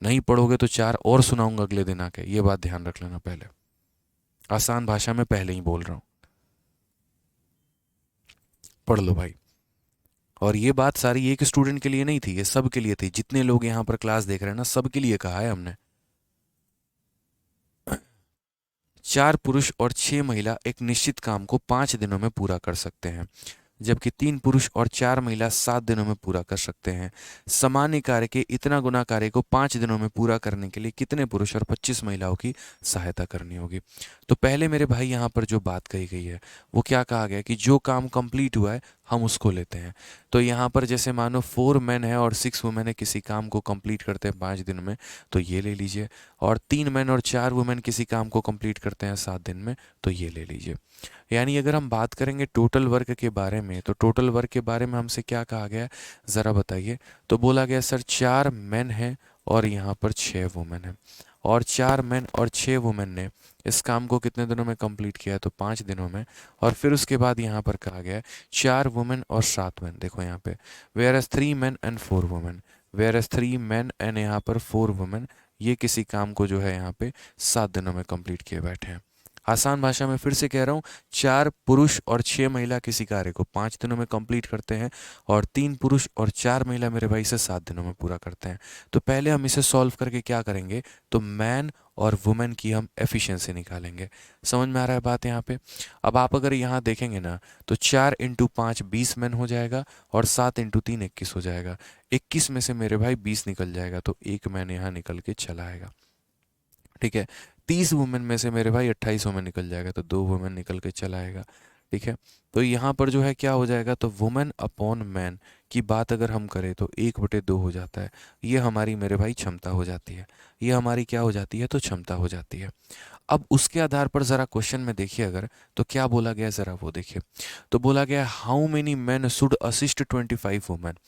नहीं पढ़ोगे तो 4 और सुनाऊंगा अगले दिन आके, ये बात ध्यान रख लेना पहले, आसान भाषा में पहले ही बोल रहा हूँ, पढ़ लो भाई। और ये बात सारी एक स्टूडेंट के लिए नहीं थी, ये सब के लिए थी, जितने लोग यहाँ पर क्लास देख रहे हैं ना सब के लिए कहा है हमने। 4 पुरुष और 6 महिला एक निश्चित काम को 5 दिनों में पूरा कर सकते हैं, जबकि 3 पुरुष और 4 महिला 7 दिनों में पूरा कर सकते हैं। सामान्य कार्य के इतना गुना कार्य को 5 दिनों में पूरा करने के लिए कितने पुरुष और 25 महिलाओं की सहायता करनी होगी। तो पहले मेरे भाई यहाँ पर जो बात कही गई है वो क्या कहा गया कि जो काम कंप्लीट हुआ है हम उसको लेते हैं। तो यहाँ पर जैसे मानो 4 मैन है और 6 वुमेन है, किसी काम को कंप्लीट करते हैं 5 दिन में, तो ये ले लीजिए। और 3 मैन और 4 वुमेन किसी काम को कंप्लीट करते हैं 7 दिन में, तो ये ले लीजिए। यानी अगर हम बात करेंगे टोटल वर्क के बारे में, तो टोटल वर्क के बारे में हमसे क्या कहा गया है, ज़रा बताइए। तो बोला गया सर 4 मैन हैं और यहाँ पर 6 वुमेन हैं, और 4 मैन और 6 वुमेन ने इस काम को कितने दिनों में कंप्लीट किया है, तो 5 दिनों में। और फिर उसके बाद यहाँ पर कहा गया है 4 वुमेन और 7 मैन। देखो यहाँ पे where as 3 man and 4 women, where as 3 man and यहाँ पर 4 वुमेन, ये किसी काम को जो है यहाँ पे 7 दिनों में कंप्लीट किए बैठे हैं। आसान भाषा में फिर से कह रहा हूँ, 4 पुरुष और 6 महिला किसी कार्य को 5 दिनों में कंप्लीट करते हैं, और 3 पुरुष और 4 महिला मेरे भाई से 7 दिनों में पूरा करते हैं। तो पहले हम इसे सॉल्व करके क्या करेंगे, तो मैन और वुमेन की हम एफिशिएंसी निकालेंगे। समझ में आ रहा है बात यहाँ पे। अब आप अगर यहाँ देखेंगे ना, तो 4 इंटू 5 20 मैन हो जाएगा, और 7 इंटू 3 21 हो जाएगा। 21 में से मेरे भाई 20 निकल जाएगा, तो एक मैन यहाँ निकल के चला आएगा। ठीक है। 30 वुमेन में से मेरे भाई 28 वुमेन निकल जाएगा, तो 2 वुमेन निकल के चला आएगा। ठीक है। तो यहाँ पर जो है क्या हो जाएगा, तो वुमेन अपॉन मैन की बात अगर हम करें तो 1/2 हो जाता है। ये हमारी मेरे भाई क्षमता हो जाती है, ये हमारी क्या हो जाती है, तो क्षमता हो जाती है। अब उसके आधार पर ज़रा क्वेश्चन में देखिए अगर, तो क्या बोला गया ज़रा वो देखिए। तो बोला गया how many man should assist 25 women.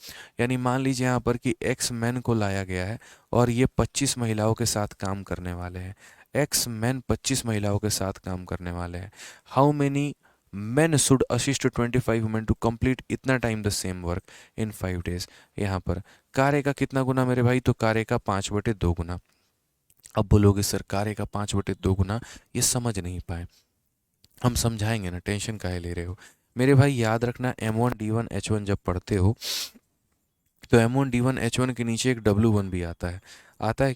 यानी मान लीजिए यहाँ पर कि एक्स मैन को लाया गया है और ये 25 महिलाओं के साथ काम करने वाले हैं। एक्स मैन 25 महिलाओं के साथ काम करने वाले हैं। How many man should assist 25 women to complete इतना time the same work in 5 days. यहाँ पर कार्य का कितना गुना मेरे भाई, तो कार्य का 5/2 गुना। अब बोलोगे सर कार्य का 5/2 गुना, ये समझ नहीं पाए। हम समझाएंगे ना, टेंशन काहे ले रहे हो मेरे भाई। याद रखना M1D1H1 जब पढ़ते हो, तो M1D1H1 के नीचे एक W1 भी आता है। आता है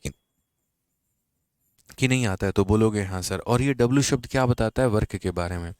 कि नहीं आता है, तो बोलोगे हाँ सर। और ये W शब्द क्या बताता है, वर्क के बारे में।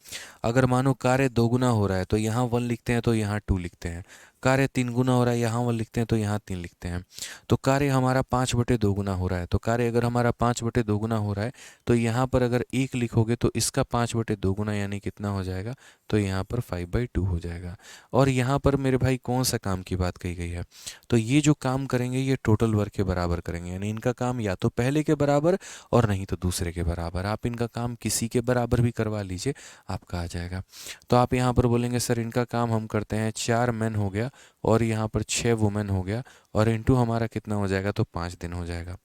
अगर मानो कार्य 2 गुना हो रहा है तो यहाँ 1 लिखते हैं, तो यहाँ 2 लिखते हैं। कार्य 3 गुना हो रहा है, यहाँ 1 लिखते हैं, तो यहाँ 3 लिखते हैं। तो कार्य हमारा 5/2 गुना हो रहा है, तो कार्य अगर हमारा 5/2 गुना हो रहा है, तो यहाँ पर अगर 1 लिखोगे तो इसका 5/2 गुना यानी कितना हो जाएगा, तो यहाँ पर 5/2 हो जाएगा। और यहाँ पर मेरे भाई कौन सा काम की बात कही गई है, तो ये जो काम करेंगे ये टोटल वर्क के बराबर करेंगे। यानी इनका काम या तो पहले के बराबर और नहीं तो दूसरे के बराबर। आप इनका काम किसी के बराबर भी करवा लीजिए, आपका आ जाएगा। तो आप यहाँ पर बोलेंगे सर इनका काम हम करते हैं 4 मैन हो गया और यहाँ पर 6 वुमेन हो गया, और इंटू हमारा कितना हो जाएगा, तो 5 दिन हो जाएगा।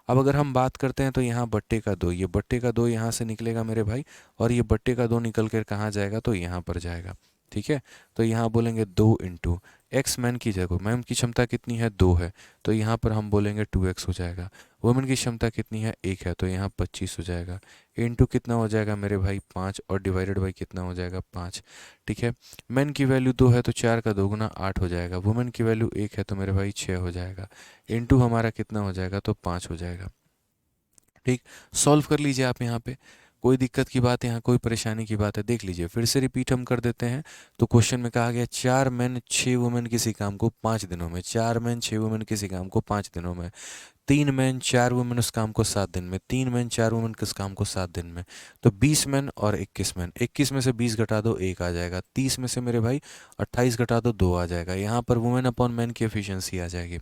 अब अगर हम बात करते हैं तो यहाँ बट्टे का 2, ये बट्टे का 2 यहाँ से निकलेगा मेरे भाई, और ये बट्टे का 2 निकल कर कहाँ जाएगा, तो यहाँ पर जाएगा। ठीक है। तो यहाँ बोलेंगे 2 इंटू एक्स मैन की जगह, मैन की क्षमता कितनी है, 2 है, तो यहाँ पर हम बोलेंगे 2x हो जाएगा। वुमेन की क्षमता कितनी है, 1 है, तो यहाँ 25 हो जाएगा। इंटू कितना हो जाएगा मेरे भाई, 5, और डिवाइडेड बाई कितना हो जाएगा, 5। ठीक है। मैन की वैल्यू 2 है, तो 4 का 2 गुना 8 हो जाएगा। वुमेन की वैल्यू 1 है, तो मेरे भाई 6 हो जाएगा। इंटू हमारा कितना हो जाएगा, तो 5 हो जाएगा। ठीक। सॉल्व कर लीजिए आप यहाँ पे, कोई दिक्कत की बात है, यहाँ कोई परेशानी की बात है, देख लीजिए। फिर से रिपीट हम कर देते हैं। तो क्वेश्चन में कहा गया 4 मैन 6 वुमेन किसी काम को 5 दिनों में, 4 मैन 6 वुमेन किसी काम को 5 दिनों में, 3 मैन 4 वुमेन उस काम को 7 दिन में, 3 मैन 4 वुमेन किस काम को 7 दिन में, तो 20 मैन और 21 मैन। 21 में से 20 घटा दो 1 आ जाएगा। 30 में से मेरे भाई 28 घटा दो 2 आ जाएगा। यहाँ पर वुमेन अपॉन मैन की एफिशिएंसी आ जाएगी।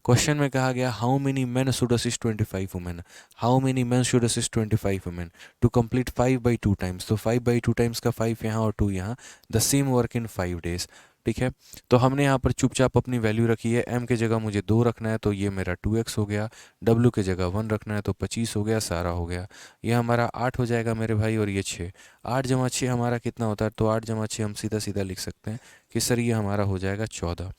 क्वेश्चन में कहा गया how many man should assist 25 women, how many man should assist 25 women to complete 5/2 times. तो 5/2 टाइम्स का 5 यहाँ और 2 यहाँ, the same work in 5 days. ठीक है। तो हमने यहाँ पर चुपचाप अपनी वैल्यू रखी है। m के जगह मुझे 2 रखना है, तो ये मेरा 2x हो गया। w के जगह 1 रखना है, तो 25 हो गया, सारा हो गया। ये हमारा 8 हो जाएगा मेरे भाई, और ये 6। 8 जमा 6 हमारा कितना होता है, तो 8 जमा 6 हम सीधा सीधा लिख सकते हैं कि सर ये हमारा हो जाएगा 14।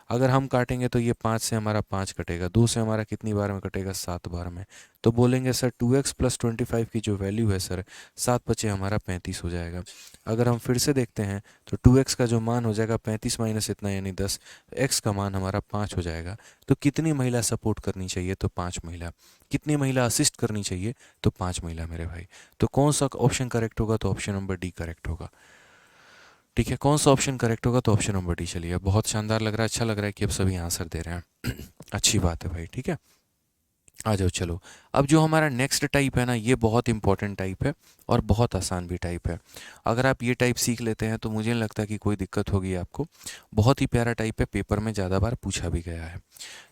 अगर हम काटेंगे तो ये 5 से हमारा 5 कटेगा, 2 से हमारा कितनी बार में कटेगा, 7 बार में। तो बोलेंगे सर 2x प्लस 25 की जो वैल्यू है सर, 7×5 हमारा 35 हो जाएगा। अगर हम फिर से देखते हैं तो 2x का जो मान हो जाएगा 35 माइनस इतना यानी 10, x का मान हमारा 5 हो जाएगा। तो कितनी महिला सपोर्ट करनी चाहिए, तो 5 महिला। कितनी महिला असिस्ट करनी चाहिए, तो 5 महिला मेरे भाई। तो कौन सा ऑप्शन करेक्ट होगा, तो ऑप्शन नंबर डी करेक्ट होगा। ठीक है। कौन सा ऑप्शन करेक्ट होगा, तो ऑप्शन नंबर डी। चलिए, बहुत शानदार लग रहा है, अच्छा लग रहा है कि अब सभी आंसर दे रहे हैं। अच्छी बात है भाई। ठीक है। आ जाओ चलो। अब जो हमारा नेक्स्ट टाइप है ना, ये बहुत इंपॉर्टेंट टाइप है और बहुत आसान भी टाइप है। अगर आप ये टाइप सीख लेते हैं तो मुझे नहीं लगता कि कोई दिक्कत होगी आपको। बहुत ही प्यारा टाइप है, पेपर में ज़्यादा बार पूछा भी गया है।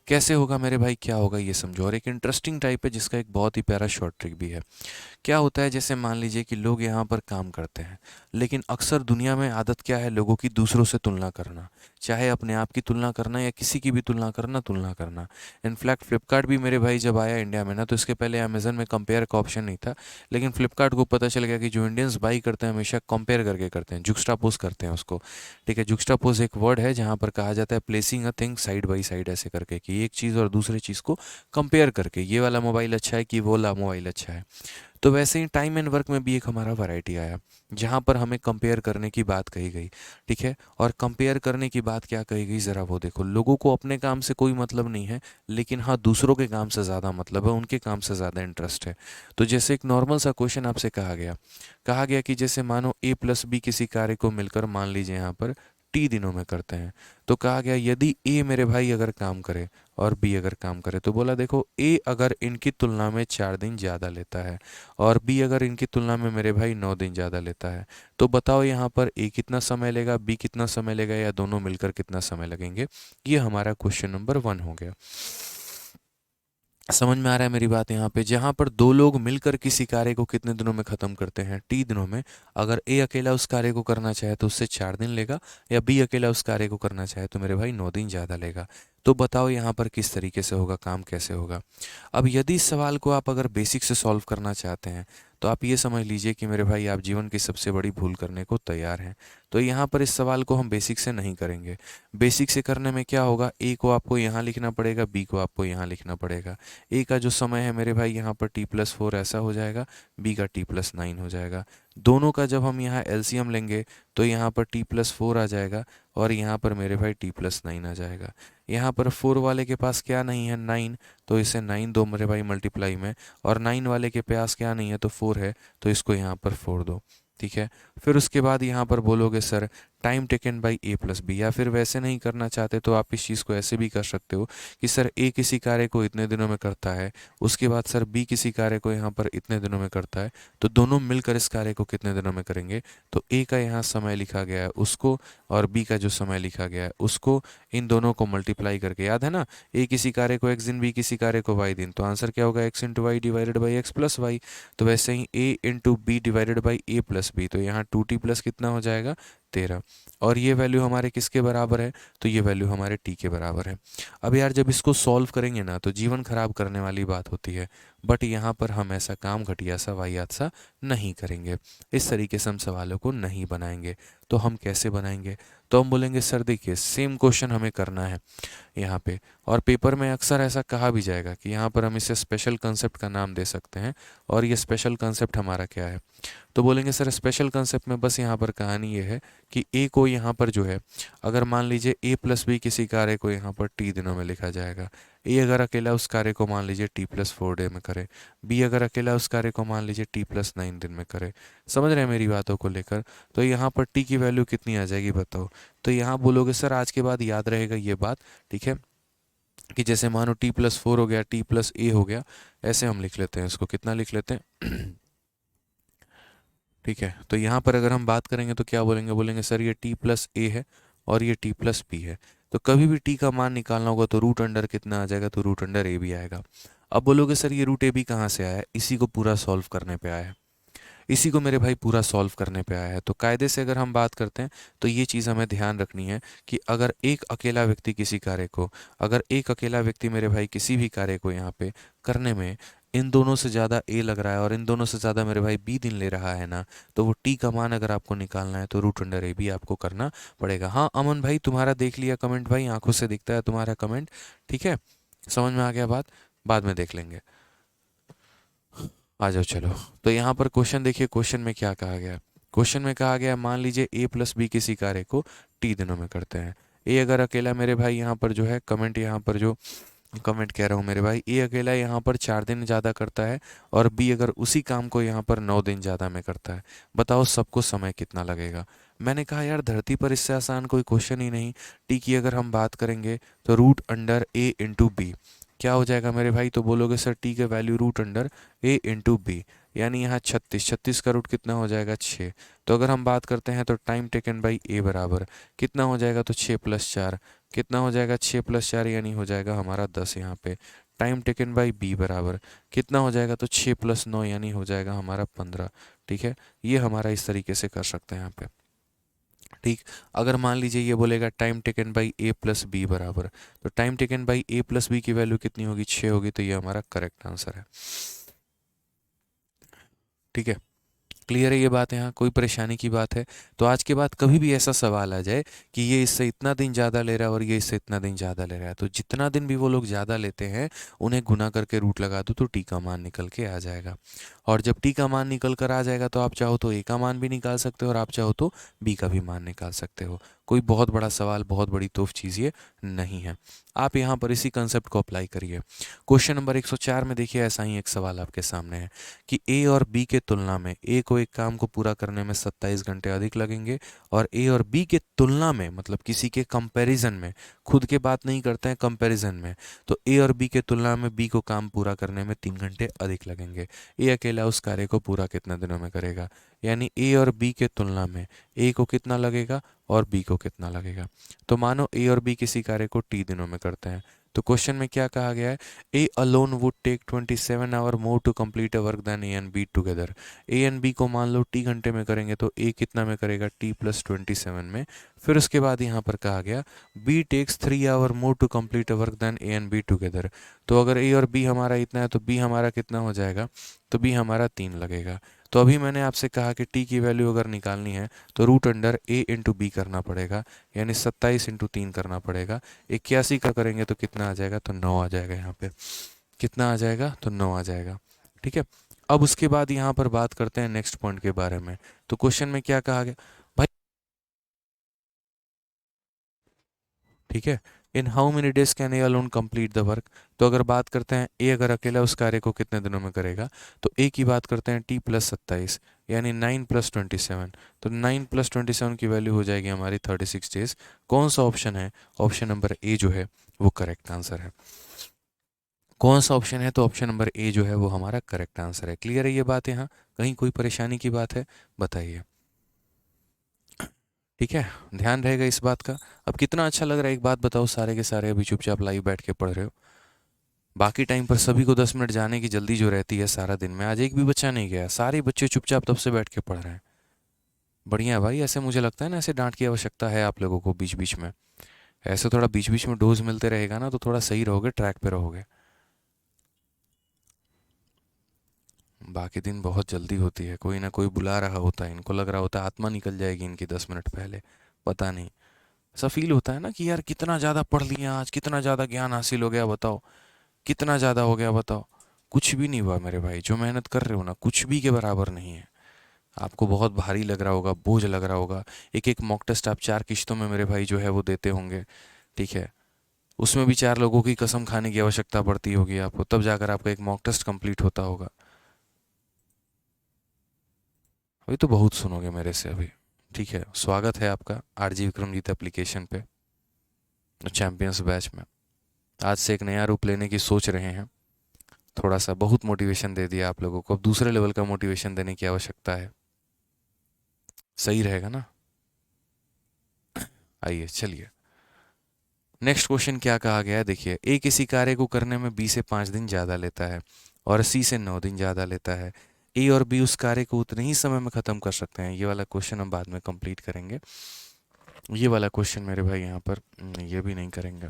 कैसे होगा मेरे भाई, क्या होगा ये समझो। और एक इंटरेस्टिंग टाइप है जिसका एक बहुत ही प्यारा शॉर्ट ट्रिक भी है। क्या होता है, जैसे मान लीजिए कि लोग यहाँ पर काम करते हैं, लेकिन अक्सर दुनिया में आदत क्या है लोगों की, दूसरों से तुलना करना। चाहे अपने आप की तुलना करना या किसी की भी तुलना करना। इनफैक्ट फ्लिपकार्ट भी मेरे भाई जब आया इंडिया में ना, तो इसके पहले अमेजन में कंपेयर का ऑप्शन नहीं था। लेकिन फ्लिपकार्ट को पता चल गया कि जो इंडियंस बाई करते हैं हमेशा कंपेयर करके करते हैं, जुक्स्टापोज करते हैं उसको। ठीक है, जुक्स्टापोज एक वर्ड है जहाँ पर कहा जाता है placing a thing side by side, ऐसे करके कि एक चीज़ और दूसरी चीज़ को कंपेयर करके, ये वाला मोबाइल अच्छा है कि वो वाला मोबाइल अच्छा है। तो वैसे ही टाइम एंड वर्क में भी एक हमारा वैरायटी आया, जहाँ पर हमें कंपेयर करने की बात कही गई। ठीक है, और कंपेयर करने की बात क्या कही गई, ज़रा वो देखो। लोगों को अपने काम से कोई मतलब नहीं है, लेकिन हाँ दूसरों के काम से ज़्यादा मतलब है, उनके काम से ज़्यादा इंटरेस्ट है। तो जैसे एक नॉर्मल सा क्वेश्चन आपसे कहा गया कि जैसे मानो ए प्लस बी किसी कार्य को मिलकर मान लीजिए यहाँ पर टी दिनों में करते हैं। तो कहा गया यदि ए मेरे भाई अगर काम करे और बी अगर काम करे, तो बोला देखो ए अगर इनकी तुलना में 4 दिन ज़्यादा लेता है और बी अगर इनकी तुलना में मेरे भाई 9 दिन ज़्यादा लेता है, तो बताओ यहाँ पर ए कितना समय लेगा, बी कितना समय लेगा, या दोनों मिलकर कितना समय लगेंगे। ये हमारा क्वेश्चन नंबर 1 हो गया। समझ में आ रहा है मेरी बात यहाँ पे, जहाँ पर दो लोग मिलकर किसी कार्य को कितने दिनों में ख़त्म करते हैं, टी दिनों में। अगर ए अकेला उस कार्य को करना चाहे तो उससे 4 दिन लेगा, या बी अकेला उस कार्य को करना चाहे तो मेरे भाई 9 दिन ज़्यादा लेगा। तो बताओ यहाँ पर किस तरीके से होगा, काम कैसे होगा। अब यदि इस सवाल को आप अगर बेसिक से सॉल्व करना चाहते हैं, तो आप ये समझ लीजिए कि मेरे भाई आप जीवन की सबसे बड़ी भूल करने को तैयार हैं। तो यहाँ पर इस सवाल को हम बेसिक से नहीं करेंगे। बेसिक से करने में क्या होगा, ए को आपको यहाँ लिखना पड़ेगा, बी को आपको यहाँ लिखना पड़ेगा। ए का जो समय है मेरे भाई यहाँ पर t+4 ऐसा हो जाएगा, बी का t+9 हो जाएगा। दोनों का जब हम यहाँ एलसीएम लेंगे तो यहाँ पर t+4 आ जाएगा और यहाँ पर मेरे भाई t+9 आ जाएगा। यहाँ पर 4 वाले के पास क्या नहीं है, 9, तो इसे 9 दो मेरे भाई मल्टीप्लाई में, और 9 वाले के पास क्या नहीं है तो 4 है, तो इसको यहाँ पर 4 दो। ठीक है, फिर उसके बाद यहाँ पर बोलोगे sir time taken by A plus B, या फिर वैसे नहीं करना चाहते तो आप इस चीज़ को ऐसे भी कर सकते हो कि सर ए किसी कार्य को इतने दिनों में करता है, उसके बाद सर बी किसी कार्य को यहाँ पर इतने दिनों में करता है, तो दोनों मिलकर इस कार्य को कितने दिनों में करेंगे। तो ए का यहाँ समय लिखा गया है उसको, और बी का जो समय लिखा गया है उसको, इन दोनों को मल्टीप्लाई करके, याद है ना, ए किसी कार्य को x दिन, बी किसी कार्य को y दिन, तो आंसर क्या होगा, x into Y divided by X plus Y. तो वैसे ही a into B divided by A plus B, तो यहाँ 2t प्लस कितना हो जाएगा, 13। और ये वैल्यू हमारे किसके बराबर है, तो ये वैल्यू हमारे t के बराबर है। अब यार जब इसको सॉल्व करेंगे ना तो जीवन खराब करने वाली बात होती है, बट यहाँ पर हम ऐसा काम घटिया सा वाहियात सा नहीं करेंगे। इस तरीके से हम सवालों को नहीं बनाएंगे। तो हम कैसे बनाएंगे, तो हम बोलेंगे सर देखिए सेम क्वेश्चन हमें करना है यहाँ पे, और पेपर में अक्सर ऐसा कहा भी जाएगा कि यहाँ पर हम इसे स्पेशल कंसेप्ट का नाम दे सकते हैं। और ये स्पेशल कंसेप्ट हमारा क्या है, तो बोलेंगे सर स्पेशल कंसेप्ट में बस यहाँ पर कहानी ये है कि ए को यहाँ पर जो है, अगर मान लीजिए ए प्लस बी किसी कार्य को यहाँ पर टी दिनों में लिखा जाएगा, ए अगर अकेला उस कार्य को मान लीजिए t+4 डे में करे, बी अगर अकेला उस कार्य को मान लीजिए t+9 दिन में करे। समझ रहे हैं मेरी बातों को लेकर। तो यहाँ पर टी की वैल्यू कितनी आ जाएगी बताओ। तो यहाँ बोलोगे सर आज के बाद याद रहेगा ये बात, ठीक है, कि जैसे मानो t+4 हो गया, t+a हो गया, ऐसे हम लिख लेते हैं इसको, कितना लिख लेते हैं ठीक है, तो यहाँ पर अगर हम बात करेंगे तो क्या बोलेंगे, बोलेंगे सर ये t+a है और ये t+b है। तो कभी भी t का मान निकालना होगा तो रूट अंडर कितना आ जाएगा, तो रूट अंडर a भी आएगा। अब बोलोगे सर ये रूट a भी कहाँ से आया है, इसी को पूरा सॉल्व करने पे आया है, इसी को मेरे भाई पूरा सॉल्व करने पे आया है। तो कायदे से अगर हम बात करते हैं तो ये चीज़ हमें ध्यान रखनी है कि अगर एक अकेला व्यक्ति किसी कार्य को, अगर एक अकेला व्यक्ति मेरे भाई किसी भी कार्य को यहाँ पे करने में इन दोनों से ज़्यादा ए लग रहा है और इन दोनों से ज़्यादा मेरे भाई बी दिन ले रहा है ना, तो वो टी का मान अगर आपको निकालना है तो रूट अंडर ए भी आपको करना पड़ेगा। हाँ अमन भाई तुम्हारा देख लिया कमेंट, भाई आंखों से दिखता है तुम्हारा कमेंट, ठीक है, समझ में आ गया बात, बाद में देख लेंगे। आ जाओ चलो। तो यहाँ पर क्वेश्चन देखिए, क्वेश्चन में क्या कहा गया, क्वेश्चन में कहा गया मान लीजिए ए प्लस बी किसी कार्य को टी दिनों में करते हैं। ए अगर अकेला मेरे भाई यहाँ पर जो है कमेंट, यहाँ पर जो कमेंट कह रहा हूँ मेरे भाई, ए अकेला यहाँ पर 4 दिन ज़्यादा करता है और बी अगर उसी काम को यहाँ पर 9 दिन ज़्यादा में करता है। बताओ सबको समय कितना लगेगा। मैंने कहा यार धरती पर इससे आसान कोई क्वेश्चन ही नहीं। टी की अगर हम बात करेंगे तो रूट अंडर ए इंटू बी, क्या हो जाएगा मेरे भाई, तो बोलोगे सर टी का वैल्यू रूट अंडर ए इंटू बी, यानी यहाँ 36, 36 का रूट कितना हो जाएगा 6। तो अगर हम बात करते हैं तो टाइम टेकन बाई ए बराबर कितना हो जाएगा, तो 6 + 4 कितना हो जाएगा, 6 + 4 यानी हो जाएगा हमारा 10 यहाँ पे। टाइम टेकन बाई बी बराबर कितना हो जाएगा, तो 6 + 9 यानी हो जाएगा हमारा 15। ठीक है, ये हमारा इस तरीके से कर सकते हैं यहाँ पे। ठीक, अगर मान लीजिए ये बोलेगा time taken by A plus B बराबर, तो time taken by A plus B की वैल्यू कितनी होगी, 6 होगी, तो ये हमारा करेक्ट आंसर है। ठीक है, क्लियर है ये बात, यहाँ कोई परेशानी की बात है? तो आज के बाद कभी भी ऐसा सवाल आ जाए कि ये इससे इतना दिन ज़्यादा ले रहा है और ये इससे इतना दिन ज़्यादा ले रहा है, तो जितना दिन भी वो लोग ज़्यादा लेते हैं उन्हें गुना करके रूट लगा दो तो टी का मान निकल के आ जाएगा। और जब टी का मान निकल कर आ जाएगा तो आप चाहो तो ए का मान भी निकाल सकते हो और आप चाहो तो बी का भी मान निकाल सकते हो। कोई बहुत बड़ा सवाल, बहुत बड़ी तोफ चीज़ ये नहीं है। आप यहाँ पर इसी कंसेप्ट को अप्लाई करिए। क्वेश्चन नंबर 104 में देखिए ऐसा ही एक सवाल आपके सामने है कि ए और बी के तुलना में ए को एक काम को पूरा करने में 27 घंटे अधिक लगेंगे और ए और बी के तुलना में, मतलब किसी के कंपैरिजन में, खुद के बात नहीं करते हैं, कंपैरिजन में, तो ए और बी के तुलना में बी को काम पूरा करने में 3 घंटे अधिक लगेंगे। ए अकेला उस कार्य को पूरा कितने दिनों में करेगा, यानी ए और बी के तुलना में ए को कितना लगेगा और बी को कितना लगेगा। तो मानो ए और बी किसी कार्य को टी दिनों में करते हैं, तो क्वेश्चन में क्या कहा गया है, A alone would take 27 hour more to complete a work than A and B together. A and B को मान लो टी घंटे में करेंगे तो ए कितना में करेगा, टी प्लस 27 में। फिर उसके बाद यहाँ पर कहा गया B takes 3 hour more to complete a work than A and B together. तो अगर ए और बी हमारा इतना है तो बी हमारा कितना हो जाएगा, तो बी हमारा 3 लगेगा। तो अभी मैंने आपसे कहा कि टी की वैल्यू अगर निकालनी है तो रूट अंडर ए इंटू बी करना पड़ेगा, यानी 27 × 3 करना पड़ेगा। 81 का करेंगे तो कितना आ जाएगा, तो 9 आ जाएगा। यहाँ पे कितना आ जाएगा, तो 9 आ जाएगा। ठीक है, अब उसके बाद यहाँ पर बात करते हैं नेक्स्ट पॉइंट के बारे में। तो क्वेश्चन में क्या कहा गया भाई, ठीक है, इन how many days can A alone complete the work. तो अगर बात करते हैं ए अगर अकेला उस कार्य को कितने दिनों में करेगा, तो ए की बात करते हैं टी प्लस 27 यानी 9 + 27। तो 9 + 27 की वैल्यू हो जाएगी हमारी 36 डेज। कौन सा ऑप्शन है, ऑप्शन नंबर ए जो है वो करेक्ट आंसर है। कौन सा ऑप्शन है, तो ऑप्शन नंबर ए जो है वो हमारा करेक्ट आंसर है। क्लियर है ये बात, यहाँ कहीं कोई परेशानी की बात है, बताइए। ठीक है, ध्यान रहेगा इस बात का। अब कितना अच्छा लग रहा है, एक बात बताओ, सारे के सारे अभी चुपचाप लाइव बैठ के पढ़ रहे हो। बाकी टाइम पर सभी को 10 मिनट जाने की जल्दी जो रहती है सारा दिन में, आज एक भी बच्चा नहीं गया, सारे बच्चे चुपचाप तब से बैठ के पढ़ रहे हैं। बढ़िया भाई, ऐसे मुझे लगता है ना, ऐसे डांट की आवश्यकता है आप लोगों को बीच बीच में। ऐसे थोड़ा बीच बीच में डोज मिलते रहेगा ना तो थोड़ा सही रहोगे, ट्रैक पे रहोगे। बाकी दिन बहुत जल्दी होती है, कोई ना कोई बुला रहा होता है, इनको लग रहा होता है आत्मा निकल जाएगी इनकी 10 मिनट पहले, पता नहीं। ऐसा फील होता है ना कि यार कितना ज़्यादा पढ़ लिया आज, कितना ज़्यादा ज्ञान हासिल हो गया, बताओ कितना ज़्यादा हो गया, बताओ। कुछ भी नहीं हुआ मेरे भाई, जो मेहनत कर रहे हो ना कुछ भी के बराबर नहीं है। आपको बहुत भारी लग रहा होगा, बोझ लग रहा होगा। एक एक मॉक टेस्ट आप 4 किश्तों में मेरे भाई जो है वो देते होंगे। ठीक है, उसमें भी 4 लोगों की कसम खाने की आवश्यकता पड़ती होगी आपको, तब जाकर आपका एक मॉक टेस्ट कंप्लीट होता होगा। अभी तो बहुत सुनोगे मेरे से अभी। ठीक है, स्वागत है आपका आरजी विक्रमजीत एप्लीकेशन पे, चैंपियंस बैच में। आज से एक नया रूप लेने की सोच रहे हैं। थोड़ा सा बहुत मोटिवेशन दे दिया आप लोगों को, अब दूसरे लेवल का मोटिवेशन देने की आवश्यकता है। सही रहेगा ना? आइए चलिए, नेक्स्ट क्वेश्चन क्या कहा गया है, देखिए। ए किसी कार्य को करने में बी से 5 दिन ज़्यादा लेता है और सी से 9 दिन ज़्यादा लेता है। ए और बी उस कार्य को उतने ही समय में ख़त्म कर सकते हैं। ये वाला क्वेश्चन हम बाद में कंप्लीट करेंगे। ये वाला क्वेश्चन मेरे भाई यहाँ पर ये भी नहीं करेंगे।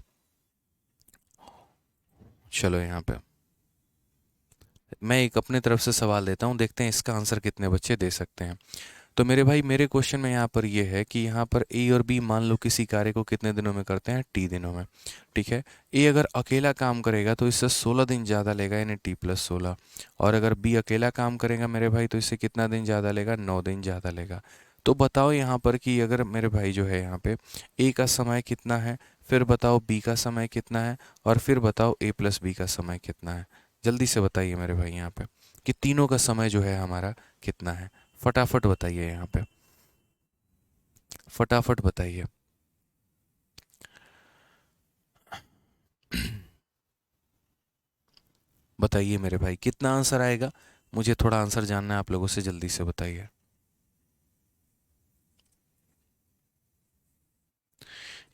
चलो यहाँ पे मैं एक अपने तरफ से सवाल देता हूँ, देखते हैं इसका आंसर कितने बच्चे दे सकते हैं। तो मेरे भाई मेरे क्वेश्चन में यहाँ पर ये है कि यहाँ पर ए और बी मान लो किसी कार्य को कितने दिनों में करते हैं, टी दिनों में। ठीक है, ए अगर अकेला काम करेगा तो इससे 16 दिन ज़्यादा लेगा, यानी टी+16। और अगर बी अकेला काम करेगा मेरे भाई तो इससे कितना दिन ज़्यादा लेगा, 9 दिन ज़्यादा लेगा। तो बताओ यहाँ पर कि अगर मेरे भाई जो है यहाँ पे ए का समय कितना है, फिर बताओ बी का समय कितना है, और फिर बताओ ए प्लस बी का समय कितना है। जल्दी से बताइए मेरे भाई यहाँ पे कि तीनों का समय जो है हमारा कितना है। फटाफट बताइए यहाँ पे, फटाफट बताइए। बताइए मेरे भाई कितना आंसर आएगा, मुझे थोड़ा आंसर जानना है आप लोगों से, जल्दी से बताइए।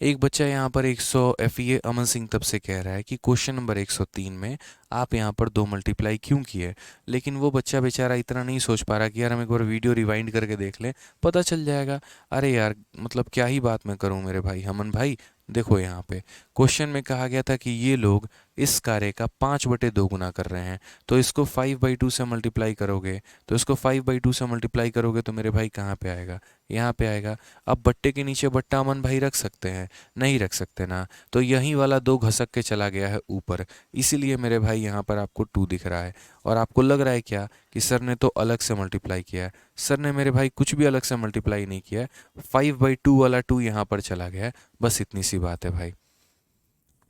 एक बच्चा यहाँ पर 100 FE अमन सिंह तब से कह रहा है कि क्वेश्चन नंबर 103 में आप यहाँ पर 2 मल्टीप्लाई क्यों किए, लेकिन वो बच्चा बेचारा इतना नहीं सोच पा रहा कि यार हम एक बार वीडियो रिवाइंड करके देख लें, पता चल जाएगा। अरे यार मतलब क्या ही बात मैं करूँ मेरे भाई अमन भाई। देखो यहाँ पे क्वेश्चन में कहा गया था कि ये लोग इस कार्य का 5/2 गुना कर रहे हैं, तो इसको 5/2 से मल्टीप्लाई करोगे, तो इसको 5/2 से मल्टीप्लाई करोगे तो मेरे भाई कहाँ पे आएगा, यहाँ पे आएगा। अब बट्टे के नीचे बट्टा अमन भाई रख सकते हैं, नहीं रख सकते ना, तो यही वाला 2 घसक के चला गया है ऊपर, इसीलिए मेरे भाई यहाँ पर आपको 2 दिख रहा है। और आपको लग रहा है क्या कि सर ने तो अलग से मल्टीप्लाई किया है, सर ने मेरे भाई कुछ भी अलग से मल्टीप्लाई नहीं किया है, 5/2 वाला 2 यहाँ पर चला गया है, बस इतनी सी बात है भाई।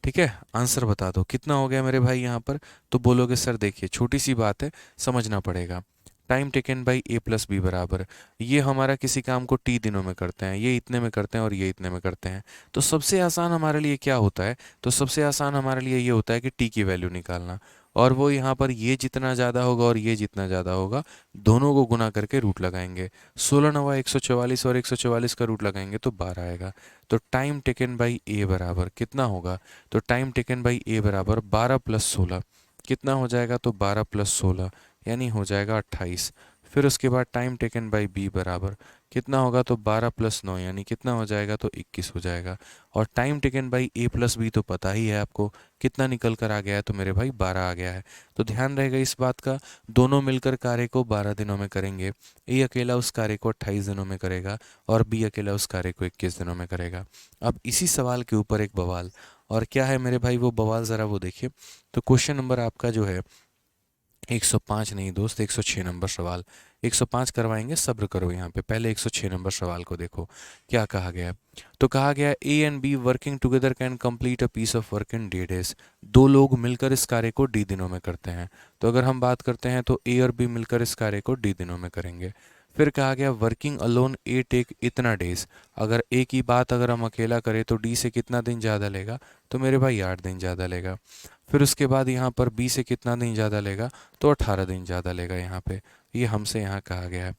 ठीक है, आंसर बता दो कितना हो गया मेरे भाई यहाँ पर। तो बोलोगे सर देखिए छोटी सी बात है, समझना पड़ेगा। टाइम टेकन बाई A+B बराबर, ये हमारा किसी काम को T दिनों में करते हैं, ये इतने में करते हैं और ये इतने में करते हैं, तो सबसे आसान हमारे लिए क्या होता है, तो सबसे आसान हमारे लिए ये होता है कि T की वैल्यू निकालना। और वो यहाँ पर ये जितना ज़्यादा होगा और ये जितना ज़्यादा होगा, दोनों को गुना करके रूट लगाएंगे। 16 9 144 और 144 का रूट लगाएंगे तो 12 आएगा। तो टाइम टेकन बाई A बराबर कितना होगा, तो टाइम टेकन बाई A बराबर 12+16, कितना हो जाएगा, तो 12+16 यानी हो जाएगा 28। फिर उसके बाद टाइम टेकन बाई B बराबर कितना होगा, तो 12+9 यानी कितना हो जाएगा, तो 21 हो जाएगा। और टाइम टेकन बाई A+B तो पता ही है आपको कितना निकल कर आ गया है, तो मेरे भाई 12 आ गया है। तो ध्यान रहेगा इस बात का, दोनों मिलकर कार्य को 12 दिनों में करेंगे, A अकेला उस कार्य को 28 दिनों में करेगा और B अकेला उस कार्य को 21 दिनों में करेगा। अब इसी सवाल के ऊपर एक बवाल, और क्या है मेरे भाई वो बवाल, ज़रा वो देखिए। तो क्वेश्चन नंबर आपका जो है 105 नहीं दोस्त, 106 नंबर सवाल। 105 करवाएंगे, सब्र करो यहाँ पे, पहले 106 नंबर सवाल को देखो क्या कहा गया है। तो कहा गया A and B working together can complete a piece of work in D days। दो लोग मिलकर इस कार्य को D दिनों में करते हैं। तो अगर हम बात करते हैं तो A और B मिलकर इस कार्य को D दिनों में करेंगे। फिर कहा गया वर्किंग अलोन A टेक इतना डेज, अगर A की बात अगर हम अकेला करें तो D से कितना दिन ज़्यादा लेगा, तो मेरे भाई 8 दिन ज़्यादा लेगा। फिर उसके बाद यहाँ पर B से कितना दिन ज़्यादा लेगा, तो 18 दिन ज़्यादा लेगा यहाँ पे, ये हमसे यहाँ कहा गया है।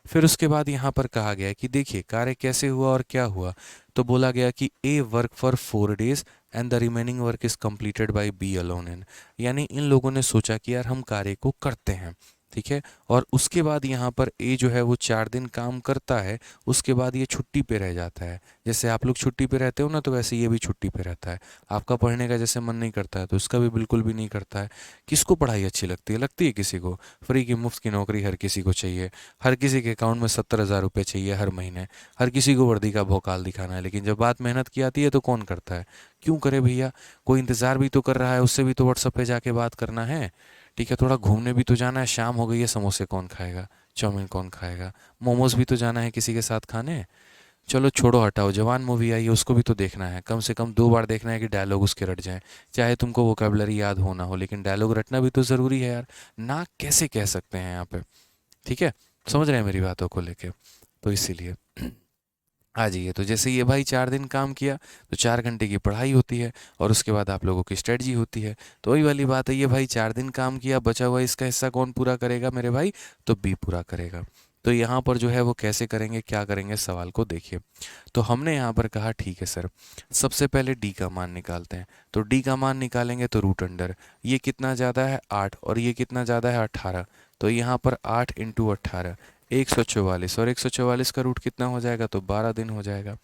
फिर उसके बाद यहाँ पर कहा गया है कि देखिए कार्य कैसे हुआ और क्या हुआ। तो बोला गया कि A work for 4 days and the remaining work is completed by B alone in, यानी इन लोगों ने सोचा कि यार हम कार्य को करते हैं, ठीक है। और उसके बाद यहाँ पर A जो है वो 4 दिन काम करता है, उसके बाद ये छुट्टी पे रह जाता है। जैसे आप लोग छुट्टी पे रहते हो ना, तो वैसे ये भी छुट्टी पे रहता है। आपका पढ़ने का जैसे मन नहीं करता है तो इसका भी बिल्कुल भी नहीं करता है। किसको पढ़ाई अच्छी लगती है, लगती है किसी को, फ्री की मुफ्त की नौकरी हर किसी को चाहिए, हर किसी के अकाउंट में 70,000 रुपये चाहिए हर महीने, हर किसी को वर्दी का भौकाल दिखाना है, लेकिन जब बात मेहनत की आती है तो कौन करता है। क्यों करे भैया, कोई इंतज़ार भी तो कर रहा है, उससे भी तो व्हाट्सअप पे जाके बात करना है, ठीक है। थोड़ा घूमने भी तो जाना है, शाम हो गई है, समोसे कौन खाएगा, चाउमीन कौन खाएगा, मोमोज भी तो जाना है किसी के साथ खाने। चलो छोड़ो हटाओ, जवान मूवी आई है उसको भी तो देखना है, कम से कम 2 बार देखना है कि डायलॉग उसके रट जाएं, चाहे तुमको वोकेबलरी याद हो ना हो, लेकिन डायलॉग रटना भी तो ज़रूरी है यार। ना कैसे कह सकते हैं यहाँ पे, ठीक है, समझ रहे हैं मेरी बातों को लेके, तो इसीलिए आ जाइए। तो जैसे ये भाई 4 दिन काम किया तो 4 घंटे की पढ़ाई होती है और उसके बाद आप लोगों की स्ट्रेटजी होती है। तो वही वाली बात है, ये भाई 4 दिन काम किया, बचा हुआ इसका हिस्सा कौन पूरा करेगा मेरे भाई, तो बी पूरा करेगा। तो यहाँ पर जो है वो कैसे करेंगे, क्या करेंगे, सवाल को देखिए। तो हमने यहाँ पर कहा ठीक है सर, सबसे पहले डी का मान निकालते हैं। तो डी का मान निकालेंगे तो रूट अंडर, ये कितना ज़्यादा है 8 और ये कितना ज़्यादा है 18, तो यहाँ पर 8 × 18 144, और 144 का रूट कितना हो जाएगा, तो 12 दिन हो जाएगा।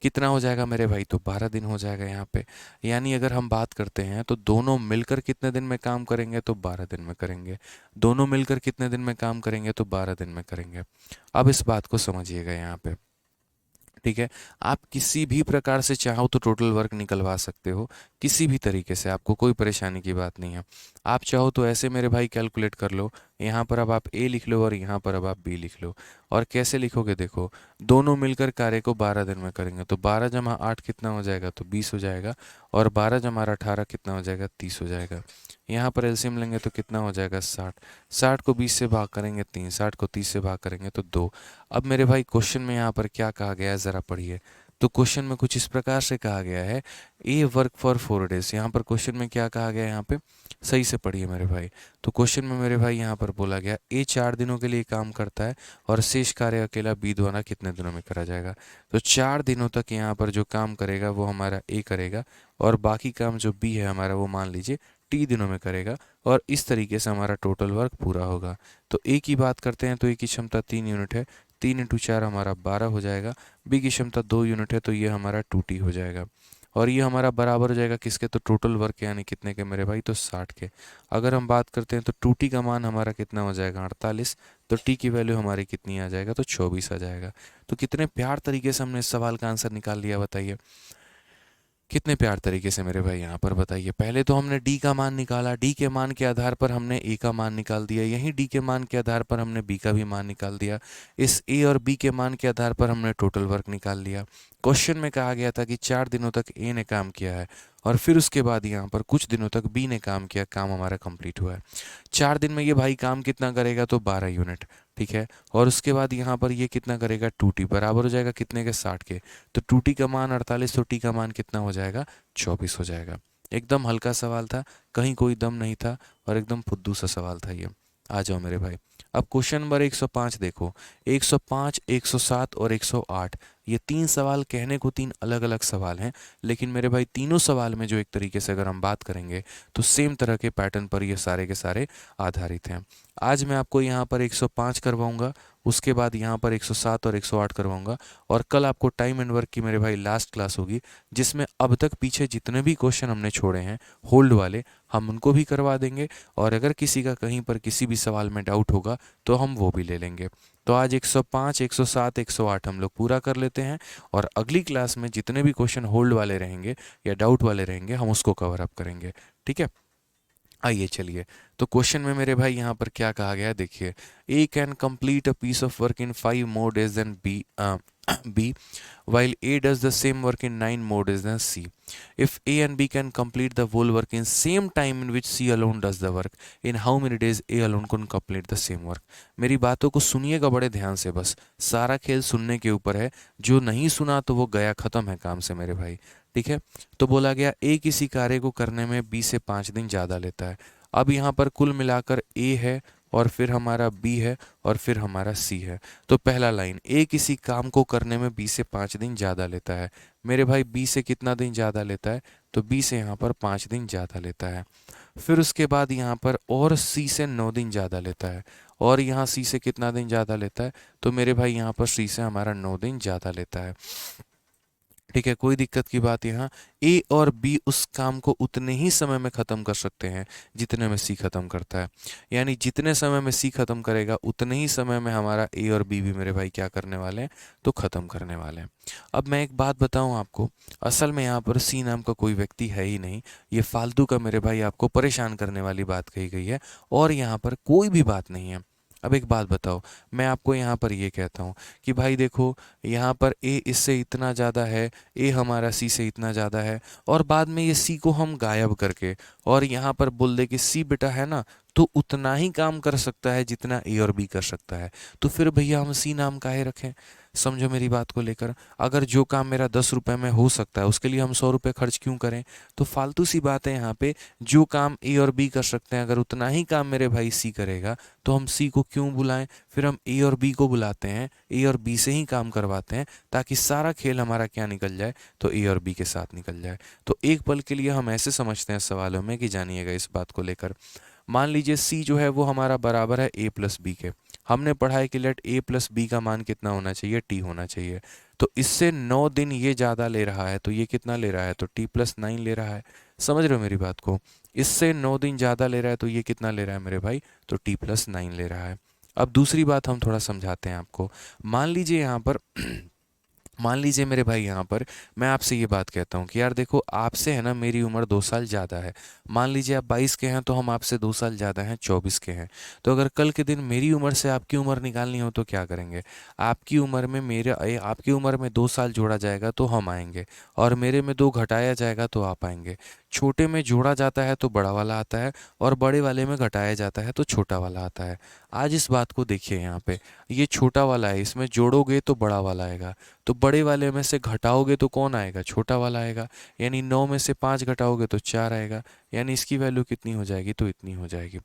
कितना हो जाएगा मेरे भाई, तो 12 दिन हो जाएगा यहाँ पे। यानी अगर हम बात करते हैं तो दोनों मिलकर कितने दिन में काम करेंगे, तो 12 दिन में करेंगे। दोनों मिलकर कितने दिन में काम करेंगे, तो 12 दिन में करेंगे। अब इस बात को समझिएगा यहाँ पे, ठीक है। आप किसी भी प्रकार से चाहो तो टोटल वर्क निकलवा सकते हो, किसी भी तरीके से, आपको कोई परेशानी की बात नहीं है। आप चाहो तो ऐसे मेरे भाई कैलकुलेट कर लो, यहाँ पर अब आप ए लिख लो और यहाँ पर अब आप बी लिख लो। और कैसे लिखोगे देखो, दोनों मिलकर कार्य को 12 दिन में करेंगे, तो 12 × 8 कितना हो जाएगा, तो 20 हो जाएगा। और 12 × 18 कितना हो जाएगा, 30 हो जाएगा। यहाँ पर एलसीएम लेंगे तो कितना हो जाएगा, 60। 60 को 20 से भाग करेंगे 3, 60 को 30 से भाग करेंगे तो 2। अब मेरे भाई क्वेश्चन में यहाँ पर क्या कहा गया है, ज़रा पढ़िए। तो क्वेश्चन में कुछ इस प्रकार से कहा गया है, ए वर्क फॉर 4 डेज। यहाँ पर क्वेश्चन में क्या कहा गया है, यहाँ पे सही से पढ़िए मेरे भाई। तो क्वेश्चन में मेरे भाई यहाँ पर बोला गया ए 4 दिनों के लिए काम करता है और शेष कार्य अकेला बी द्वारा कितने दिनों में करा जाएगा। तो 4 दिनों तक यहाँ पर जो काम करेगा वो हमारा ए करेगा, और बाकी काम जो बी है हमारा वो मान लीजिए टी दिनों में करेगा, और इस तरीके से हमारा टोटल वर्क पूरा होगा। तो ए की बात करते हैं तो ए की क्षमता 3 यूनिट है, 3 × 4 हमारा 12 हो जाएगा। बी की क्षमता 2 यूनिट है, तो ये हमारा 2T हो जाएगा, और ये हमारा बराबर हो जाएगा किसके, तो टोटल वर्क यानी कितने के मेरे भाई, तो 60 के। अगर हम बात करते हैं तो 2T का मान हमारा कितना हो जाएगा, 48। तो टी की वैल्यू हमारी कितनी आ जाएगा, तो 24 आ जाएगा। तो कितने प्यार तरीके से हमने इस सवाल का आंसर निकाल लिया, बताइए कितने प्यार तरीके से मेरे भाई। यहाँ पर बताइए, पहले तो हमने डी का मान निकाला, डी के मान के आधार पर हमने ए का मान निकाल दिया, यहीं डी के मान के आधार पर हमने बी का भी मान निकाल दिया, इस ए और बी के मान के आधार पर हमने टोटल वर्क निकाल लिया। क्वेश्चन में कहा गया था कि 4 दिनों तक ए ने काम किया है, और फिर उसके बाद यहाँ पर कुछ दिनों तक बी ने काम किया, काम हमारा कंप्लीट हुआ है। 4 दिन में ये भाई काम कितना करेगा, तो 12 यूनिट, ठीक है। और उसके बाद यहाँ पर ये कितना करेगा, 2T बराबर हो जाएगा कितने के, 60 के। तो 2T का मान 48, तो टी का मान कितना हो जाएगा, 24 हो जाएगा। एकदम हल्का सवाल था, कहीं कोई दम नहीं था, और एकदम फुद्दू सा सवाल था ये। आ जाओ मेरे भाई, अब क्वेश्चन नंबर 105 देखो। 105, 107 और 108, ये 3 सवाल कहने को 3 अलग अलग सवाल हैं, लेकिन मेरे भाई तीनों सवाल में जो एक तरीके से अगर हम बात करेंगे तो सेम तरह के पैटर्न पर ये सारे के सारे आधारित हैं। आज मैं आपको यहाँ पर 105 करवाऊंगा, उसके बाद यहाँ पर 107 और 108 करवाऊंगा, और कल आपको टाइम एंड वर्क की मेरे भाई लास्ट क्लास होगी, जिसमें अब तक पीछे जितने भी क्वेश्चन हमने छोड़े हैं होल्ड वाले, हम उनको भी करवा देंगे, और अगर किसी का कहीं पर किसी भी सवाल में डाउट होगा तो हम वो भी ले लेंगे। तो आज 105, 107, 108 हम लोग पूरा कर लेते हैं, और अगली क्लास में जितने भी क्वेश्चन होल्ड वाले रहेंगे या डाउट वाले रहेंगे हम उसको कवर अप करेंगे, ठीक है। आइए चलिए, तो क्वेश्चन में मेरे भाई यहाँ पर क्या कहा गया है, देखिए। A can complete a piece of work in 5 more days then B, B while A does the same work in 9 more days than C. If A and B can complete the whole work in same time in which C alone does the work, in how many days A alone can complete the same work? मेरी बातों को सुनिएगा बड़े ध्यान से, बस सारा खेल सुनने के ऊपर है, जो नहीं सुना तो वो गया, ख़त्म है काम से मेरे भाई, ठीक है। तो बोला गया A किसी कार्य को करने में B से 5 दिन ज़्यादा लेता है। अब यहाँ पर कुल मिलाकर A है, और फिर हमारा B है, और फिर हमारा C है। तो पहला लाइन, A किसी काम को करने में B से 5 दिन ज़्यादा लेता है। मेरे भाई B से कितना दिन ज़्यादा लेता है, तो B से यहाँ पर 5 दिन ज़्यादा लेता है। फिर उसके बाद यहाँ पर और C से 9 दिन ज़्यादा लेता है, और यहाँ C से कितना दिन ज़्यादा लेता है, तो मेरे भाई यहाँ पर C से हमारा 9 दिन ज़्यादा लेता है, ठीक है। कोई दिक्कत की बात, यहाँ ए और बी उस काम को उतने ही समय में ख़त्म कर सकते हैं जितने में सी ख़त्म करता है, यानी जितने समय में सी ख़त्म करेगा उतने ही समय में हमारा ए और बी भी मेरे भाई क्या करने वाले हैं, तो ख़त्म करने वाले हैं। अब मैं एक बात बताऊं आपको, असल में यहाँ पर सी नाम का कोई व्यक्ति है ही नहीं, ये फालतू का मेरे भाई आपको परेशान करने वाली बात कही गई है, और यहाँ पर कोई भी बात नहीं है। अब एक बात बताओ, मैं आपको यहाँ पर ये कहता हूँ कि भाई देखो, यहाँ पर ए इससे इतना ज़्यादा है, ए हमारा सी से इतना ज़्यादा है, और बाद में ये सी को हम गायब करके और यहाँ पर बोल दे कि सी बेटा है ना, तो उतना ही काम कर सकता है जितना ए और बी कर सकता है, तो फिर भैया हम सी नाम काहे रखें। समझो मेरी बात को लेकर, अगर जो काम मेरा 10 रुपये में हो सकता है उसके लिए हम 100 रुपये खर्च क्यों करें। तो फालतू सी बात है यहाँ पे, जो काम ए और बी कर सकते हैं अगर उतना ही काम मेरे भाई सी करेगा तो हम सी को क्यों बुलाएं, फिर हम ए और बी को बुलाते हैं, ए और बी से ही काम करवाते हैं, ताकि सारा खेल हमारा क्या निकल जाए, तो ए और बी के साथ निकल जाए। तो एक पल के लिए हम ऐसे समझते हैं सवालों में कि जानिएगा इस बात को लेकर, मान लीजिए सी जो है वो हमारा बराबर है ए प्लस बी के, हमने पढ़ा है कि लेट ए प्लस बी का मान कितना होना चाहिए, टी होना चाहिए। तो इससे 9 दिन ये ज़्यादा ले रहा है, तो ये कितना ले रहा है, तो टी प्लस 9 ले रहा है। समझ रहे हो मेरी बात को, इससे 9 दिन ज़्यादा ले रहा है, तो ये कितना ले रहा है मेरे भाई, तो टी प्लस 9 ले रहा है। अब दूसरी बात हम थोड़ा समझाते हैं आपको। मान लीजिए यहाँ पर मान लीजिए मेरे भाई, यहाँ पर मैं आपसे ये बात कहता हूँ कि यार देखो, आपसे है ना मेरी उम्र 2 साल ज़्यादा है। मान लीजिए आप 22 के हैं, तो हम आपसे 2 साल ज़्यादा हैं, 24 के हैं। तो अगर कल के दिन मेरी उम्र से आपकी उम्र निकालनी हो तो क्या करेंगे, आपकी उम्र में आपकी उम्र में 2 साल जोड़ा जाएगा तो हम आएंगे, और मेरे में 2 घटाया जाएगा तो आप आएंगे। छोटे में जोड़ा जाता है तो बड़ा वाला आता है, और बड़े वाले में घटाया जाता है तो छोटा वाला आता है। आज इस बात को देखिए यहाँ पे, ये छोटा वाला है, इसमें जोड़ोगे तो बड़ा वाला आएगा, तो बड़े वाले में से घटाओगे तो कौन आएगा, छोटा वाला आएगा। यानी 9 में से 5 घटाओगे तो 4 आएगा, यानी इसकी वैल्यू कितनी हो जाएगी, तो इतनी हो जाएगी।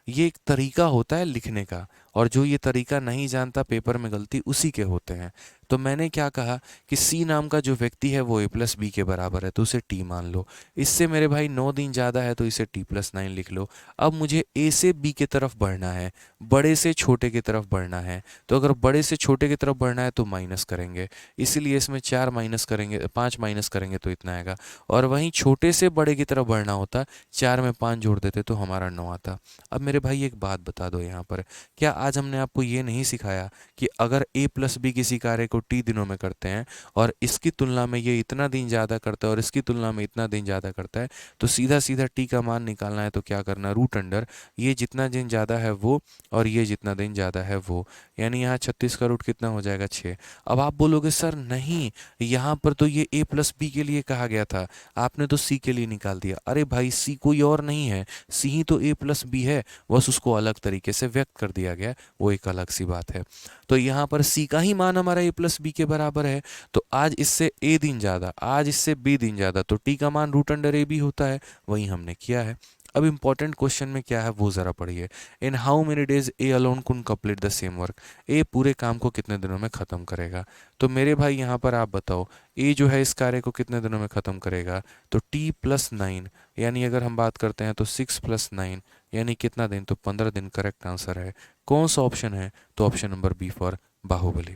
ये एक तरीका होता है लिखने का, और जो ये तरीका नहीं जानता पेपर में गलती उसी के होते हैं। तो मैंने क्या कहा कि सी नाम का जो व्यक्ति है वो a+b के बराबर है, तो उसे t मान लो। इससे मेरे भाई 9 दिन ज़्यादा है, तो इसे t+9 लिख लो। अब मुझे a से b की तरफ बढ़ना है, बड़े से छोटे की तरफ बढ़ना है, तो अगर बड़े से छोटे की तरफ बढ़ना है तो माइनस करेंगे, इसीलिए इसमें 4 माइनस करेंगे, 5 माइनस करेंगे तो इतना आएगा। और वहीं छोटे से बड़े की तरफ बढ़ना होता, 4 में 5 जोड़ देते तो हमारा 9 आता। अब मेरे भाई एक बात बता दो यहाँ पर, क्या आज हमने आपको ये नहीं सिखाया कि अगर a+b किसी कार्य को t दिनों में करते हैं और इसकी तुलना में ये इतना दिन ज़्यादा करता है और इसकी तुलना में इतना दिन ज़्यादा करता है, तो सीधा सीधा t का मान निकालना है तो क्या करना, रूट अंडर ये जितना दिन ज़्यादा है वो और ये जितना दिन ज़्यादा है वो, यानी यहाँ 36 का रूट कितना हो जाएगा, 6। अब आप बोलोगे सर नहीं, यहाँ पर तो ये a+b के लिए कहा गया था, आपने तो c के लिए निकाल दिया। अरे भाई c कोई और नहीं है, c ही तो a+b है, बस उसको अलग तरीके से व्यक्त कर दिया गया, वो एक अलग सी बात है। तो यहाँ पर c का ही मान हमारा a+b के बराबर है, तो आज इससे a दिन ज़्यादा, आज इससे b दिन ज़्यादा, तो t का मान रूट अंडर a b होता है, वही हमने किया है। अब इंपॉर्टेंट क्वेश्चन में क्या है वो ज़रा पढ़िए। इन how many days A alone कुन कंप्लीट द सेम वर्क, ए पूरे काम को कितने दिनों में ख़त्म करेगा। तो मेरे भाई यहाँ पर आप बताओ, ए जो है इस कार्य को कितने दिनों में ख़त्म करेगा, तो t+9, यानी अगर हम बात करते हैं तो 6+9 यानी कितना दिन, तो 15 दिन करेक्ट आंसर है। कौन सा ऑप्शन है, तो option number B for Baahubali.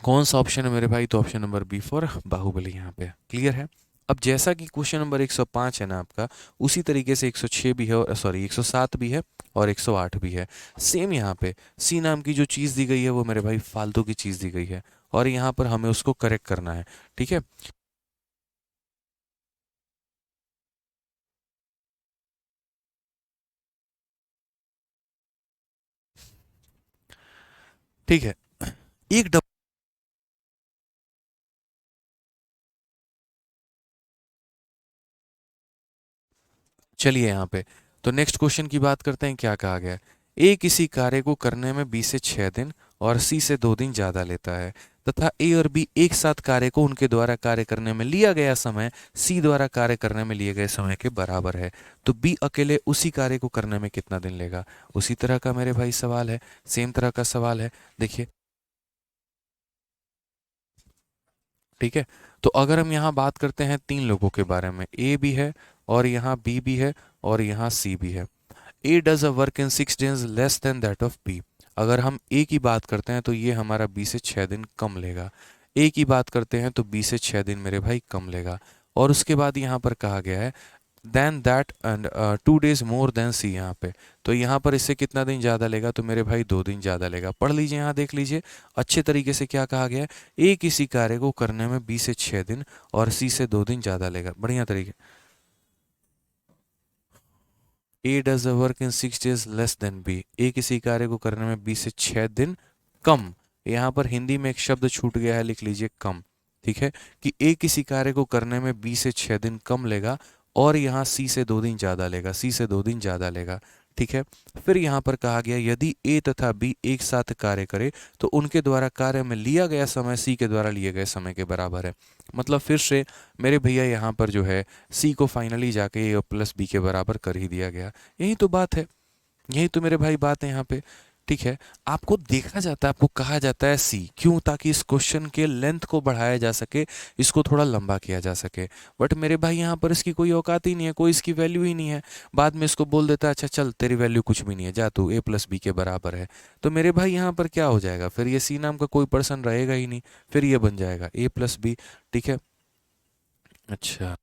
कौन सा ऑप्शन है मेरे भाई, तो option number B for Baahubali यहाँ पे क्लियर है। अब जैसा कि क्वेश्चन नंबर 105 है ना आपका, उसी तरीके से 106 भी है, और सॉरी 107 भी है और 108 भी है। सेम यहाँ पे सी नाम की जो चीज़ दी गई है वो मेरे भाई फालतू की चीज़ दी गई है, और यहाँ पर हमें उसको करेक्ट करना है, ठीक है। ठीक है, एक डब चलिए यहाँ पे, तो नेक्स्ट क्वेश्चन की बात करते हैं। क्या कहा गया है, ए किसी कार्य को करने में बी से 6 दिन और सी से 2 दिन ज़्यादा लेता है, तथा ए और बी एक साथ कार्य को उनके द्वारा कार्य करने में लिया गया समय सी द्वारा कार्य करने में लिए गए समय के बराबर है, तो बी अकेले उसी कार्य को करने में कितना दिन लेगा। उसी तरह का मेरे भाई सवाल है, सेम तरह का सवाल है, देखिए, ठीक है। तो अगर हम यहाँ बात करते हैं 3 लोगों के बारे में, ए भी है और यहाँ बी भी है और यहाँ सी भी है। A does a work in 6 days less than that of B. अगर हम ए की बात करते हैं तो ये हमारा बी से 6 दिन कम लेगा। ए की बात करते हैं तो बी से 6 दिन मेरे भाई कम लेगा। और उसके बाद यहाँ पर कहा गया है then that and 2 days more than C, यहाँ पे तो यहाँ पर इससे कितना दिन ज़्यादा लेगा, तो मेरे भाई 2 दिन ज़्यादा लेगा। पढ़ लीजिए, यहाँ देख लीजिए अच्छे तरीके से क्या कहा गया है, ए किसी कार्य को करने में बी से 6 दिन और सी से 2 दिन ज़्यादा लेगा। बढ़िया तरीके, A does a work in 6 days less than B, A किसी कार्य को करने में बी से 6 दिन कम। यहाँ पर हिंदी में एक शब्द छूट गया है, लिख लीजिए कम, ठीक है, कि ए किसी कार्य को करने में बी से 6 दिन कम लेगा और यहाँ सी से 2 दिन ज़्यादा लेगा, सी से 2 दिन ज़्यादा लेगा, ठीक है। फिर यहाँ पर कहा गया यदि ए तथा बी एक साथ कार्य करे तो उनके द्वारा कार्य में लिया गया समय सी के द्वारा लिए गए समय के बराबर है। मतलब फिर से मेरे भैया यहाँ पर जो है सी को फाइनली जाके ए+b के बराबर कर ही दिया गया। यही तो बात है, यही तो मेरे भाई बात है यहाँ पे, ठीक है। आपको देखा जाता है, आपको कहा जाता है सी, क्यों, ताकि इस क्वेश्चन के लेंथ को बढ़ाया जा सके, इसको थोड़ा लंबा किया जा सके। बट मेरे भाई यहाँ पर इसकी कोई औकात ही नहीं है, कोई इसकी वैल्यू ही नहीं है। बाद में इसको बोल देता है अच्छा चल तेरी वैल्यू कुछ भी नहीं है, जा तू a+b के बराबर है। तो मेरे भाई यहाँ पर क्या हो जाएगा, फिर ये सी नाम का कोई पर्सन रहेगा ही नहीं, फिर ये बन जाएगा a+b, ठीक है। अच्छा,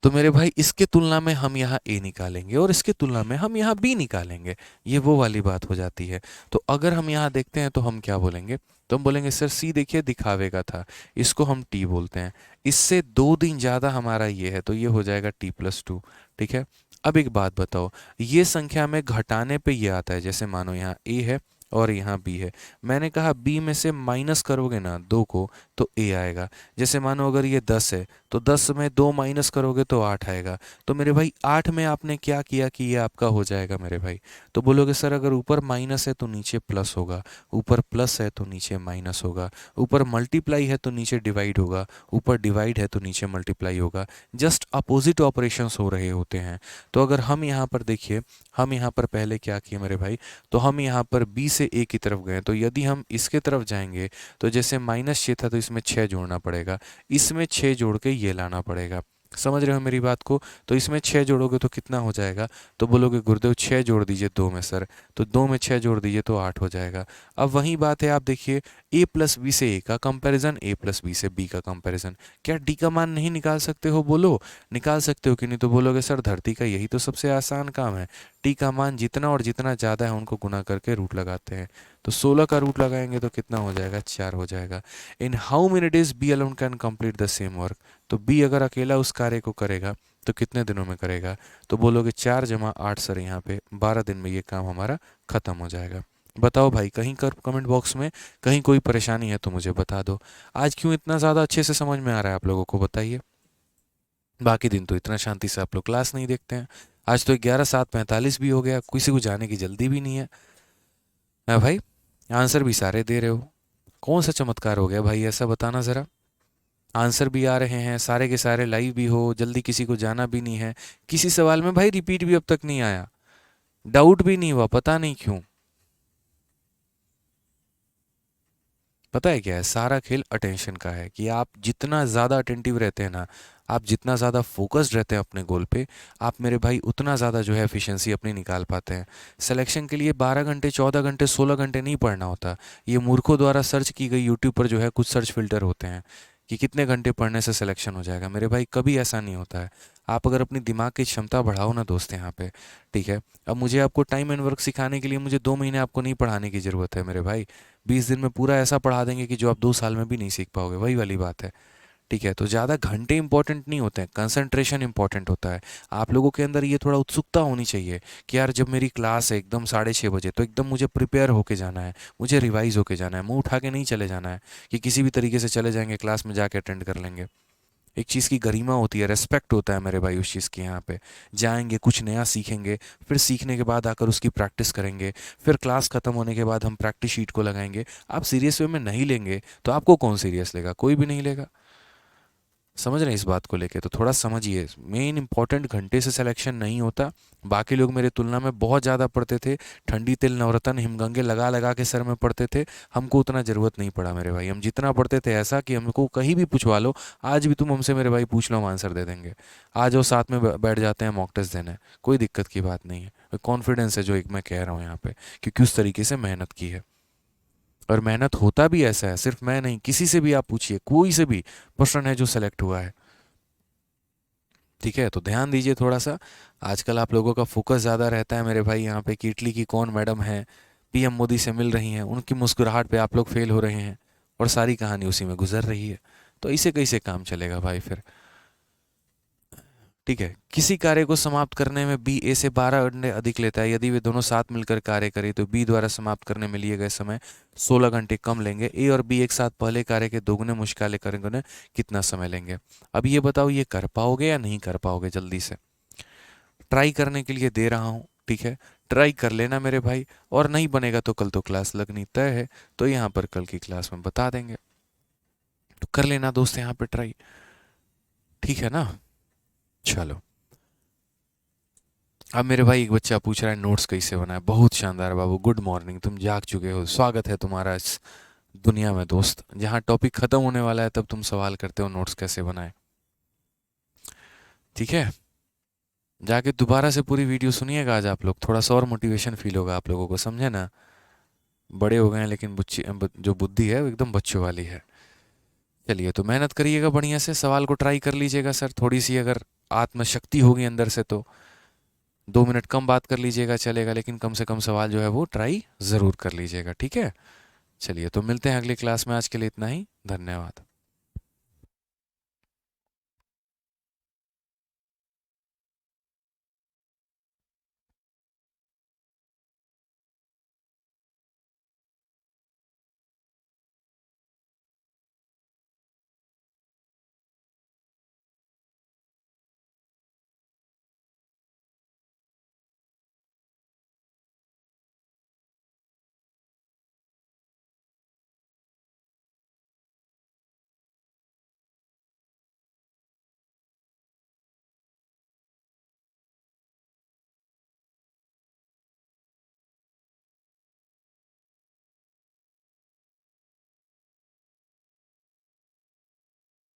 तो मेरे भाई इसके तुलना में हम यहाँ ए निकालेंगे और इसके तुलना में हम यहाँ बी निकालेंगे, ये वो वाली बात हो जाती है। तो अगर हम यहाँ देखते हैं तो हम क्या बोलेंगे, तो हम बोलेंगे सर सी देखिए दिखावे का था, इसको हम टी बोलते हैं, इससे 2 दिन ज़्यादा हमारा ये है तो ये हो जाएगा t+2, ठीक है। अब एक बात बताओ, ये संख्या में घटाने पे ये आता है, जैसे मानो यहाँ ए है और यहाँ बी है। मैंने कहा बी में से माइनस करोगे ना 2 को तो ए आएगा। जैसे मानो अगर ये 10 है तो 10 में 2 माइनस करोगे तो 8 आएगा। तो मेरे भाई 8 में आपने क्या किया कि ये आपका हो जाएगा मेरे भाई। तो बोलोगे सर अगर ऊपर माइनस है तो नीचे प्लस होगा, ऊपर प्लस है तो नीचे माइनस होगा, ऊपर मल्टीप्लाई है तो नीचे डिवाइड होगा, ऊपर डिवाइड है तो नीचे मल्टीप्लाई होगा। जस्ट अपोजिट ऑपरेशंस हो रहे होते हैं। तो अगर हम यहाँ पर देखिए, हम यहाँ पर पहले क्या किए मेरे भाई, तो हम यहाँ पर b से a की तरफ गए। तो यदि हम इसके तरफ जाएंगे तो जैसे -6 था तो इसमें 6 जोड़ना पड़ेगा, इसमें 6 जोड़ के ये लाना पड़ेगा। समझ रहे हो मेरी बात को। तो इसमें 6 जोड़ोगे तो कितना हो जाएगा, तो बोलोगे गुरुदेव 6 जोड़ दीजिए 2 में सर, तो 2 में 6 जोड़ दीजिए तो 8 हो जाएगा। अब वही बात है, आप देखिए a प्लस बी से a का कंपैरिजन, a प्लस बी से b का कंपैरिजन। क्या d का मान नहीं निकाल सकते हो, बोलो निकाल सकते हो कि नहीं। तो बोलोगे सर धरती का यही तो सबसे आसान काम है, टी का मान जितना और जितना ज़्यादा है उनको गुना करके रूट लगाते हैं। तो 16 का रूट लगाएंगे तो कितना हो जाएगा, 4 हो जाएगा। In how many days B alone can complete the same work. तो बी अगर अकेला उस कार्य को करेगा तो कितने दिनों में करेगा, तो बोलोगे 4 जमा 8 सर, यहाँ पे 12 दिन में ये काम हमारा खत्म हो जाएगा। बताओ भाई, कहीं कर कमेंट बॉक्स में कहीं कोई परेशानी है तो मुझे बता दो। आज क्यों इतना ज़्यादा अच्छे से समझ में आ रहा है आप लोगों को, बताइए। बाकी दिन तो इतना शांति से आप लोग क्लास नहीं देखते हैं। आज तो 11:45 भी हो गया, किसी को जाने की जल्दी भी नहीं है। भाई आंसर भी सारे दे रहे हो, कौन सा चमत्कार हो गया भाई, ऐसा बताना ज़रा। आंसर भी आ रहे हैं सारे के सारे, लाइव भी हो, जल्दी किसी को जाना भी नहीं है। किसी सवाल में भाई रिपीट भी अब तक नहीं आया, डाउट भी नहीं हुआ, पता नहीं क्यों। पता है क्या है, सारा खेल अटेंशन का है कि आप जितना ज़्यादा अटेंटिव रहते हैं ना, आप जितना ज़्यादा फोकस्ड रहते हैं अपने गोल पे, आप मेरे भाई उतना ज़्यादा जो है एफिशिएंसी अपनी निकाल पाते हैं। सिलेक्शन के लिए 12 घंटे 14 घंटे 16 घंटे नहीं पढ़ना होता। ये मूर्खों द्वारा सर्च की गई यूट्यूब पर जो है कुछ सर्च फिल्टर होते हैं कि कितने घंटे पढ़ने से सिलेक्शन हो जाएगा। मेरे भाई कभी ऐसा नहीं होता है। आप अगर अपनी दिमाग की क्षमता बढ़ाओ ना दोस्त यहाँ पे, ठीक है। अब मुझे आपको टाइम एंड वर्क सिखाने के लिए मुझे 2 महीने आपको नहीं पढ़ाने की ज़रूरत है मेरे भाई। 20 दिन में पूरा ऐसा पढ़ा देंगे कि जो आप 2 साल में भी नहीं सीख पाओगे, वही वाली बात है। ठीक है, तो ज़्यादा घंटे इंपॉर्टेंट नहीं होते हैं, कंसंट्रेशन इंपॉर्टेंट होता है। आप लोगों के अंदर ये थोड़ा उत्सुकता होनी चाहिए कि यार जब मेरी क्लास है एकदम 6:30 बजे, तो एकदम मुझे प्रिपेयर होके जाना है, मुझे रिवाइज होके जाना है, मुंह उठा के नहीं चले जाना है कि किसी भी तरीके से चले जाएंगे क्लास में जाके अटेंड कर लेंगे। एक चीज़ की गरिमा होती है, रेस्पेक्ट होता है मेरे भाई उस चीज़ की। यहाँ पे जाएंगे, कुछ नया सीखेंगे, फिर सीखने के बाद आकर उसकी प्रैक्टिस करेंगे, फिर क्लास ख़त्म होने के बाद हम प्रैक्टिस शीट को लगाएंगे। आप सीरियस वे में नहीं लेंगे तो आपको कौन सीरियस लेगा, कोई भी नहीं लेगा। समझ रहे हैं इस बात को लेके, तो थोड़ा समझिए। मेन इंपॉर्टेंट घंटे से सिलेक्शन नहीं होता। बाकी लोग मेरे तुलना में बहुत ज़्यादा पढ़ते थे, ठंडी तेल नवरत्न हिमगंगे लगा लगा के सर में पढ़ते थे। हमको उतना ज़रूरत नहीं पड़ा मेरे भाई। हम जितना पढ़ते थे ऐसा कि हमको कहीं भी पूछवा लो, आज भी तुम हमसे मेरे भाई पूछ लो, हम आंसर दे देंगे। आज वो साथ में बैठ जाते हैं मॉक टेस्ट देने, कोई दिक्कत की बात नहीं है। कॉन्फिडेंस है जो एक मैं कह रहा हूँ यहाँ पे, क्योंकि उस तरीके से मेहनत की है। और मेहनत होता भी ऐसा है, सिर्फ मैं नहीं, किसी से भी आप पूछिए, कोई से भी पर्सन है जो सेलेक्ट हुआ है। ठीक है, तो ध्यान दीजिए थोड़ा सा। आजकल आप लोगों का फोकस ज़्यादा रहता है मेरे भाई यहाँ पे कि इटली की कौन मैडम है, पीएम मोदी से मिल रही हैं, उनकी मुस्कुराहट पे आप लोग फेल हो रहे हैं, और सारी कहानी उसी में गुजर रही है। तो इसे कैसे काम चलेगा भाई फिर। ठीक है, किसी कार्य को समाप्त करने में बी ए से 12 घंटे अधिक लेता है। यदि वे दोनों साथ मिलकर कार्य करें तो बी द्वारा समाप्त करने में लिए गए समय 16 घंटे कम लेंगे। ए और बी एक साथ पहले कार्य के दोगुने मुश्किलें करेंगे, कितना समय लेंगे। अब ये बताओ, ये कर पाओगे या नहीं कर पाओगे, जल्दी से। ट्राई करने के लिए दे रहा हूँ, ठीक है, ट्राई कर लेना मेरे भाई। और नहीं बनेगा तो कल तो क्लास लगनी तय है, तो यहाँ पर कल की क्लास में बता देंगे। तो कर लेना दोस्त यहाँ पे ट्राई, ठीक है ना। चलो, अब मेरे भाई एक बच्चा पूछ रहा है नोट्स कैसे बनाए। बहुत शानदार बाबू, गुड मॉर्निंग, तुम जाग चुके हो, स्वागत है तुम्हारा इस दुनिया में दोस्त, जहाँ टॉपिक खत्म होने वाला है तब तुम सवाल करते हो नोट्स कैसे बनाए। ठीक है, जाके दोबारा से पूरी वीडियो सुनिएगा आज आप लोग, थोड़ा सा और मोटिवेशन फील होगा आप लोगों को, समझे ना। बड़े हो गए हैं लेकिन जो बुद्धि है वो एकदम बच्चों वाली है। चलिए, तो मेहनत करिएगा बढ़िया से, सवाल को ट्राई कर लीजिएगा सर। थोड़ी सी अगर आत्मशक्ति होगी अंदर से तो 2 मिनट कम बात कर लीजिएगा चलेगा, लेकिन कम से कम सवाल जो है वो ट्राई ज़रूर कर लीजिएगा, ठीक है। चलिए, तो मिलते हैं अगली क्लास में, आज के लिए इतना ही, धन्यवाद।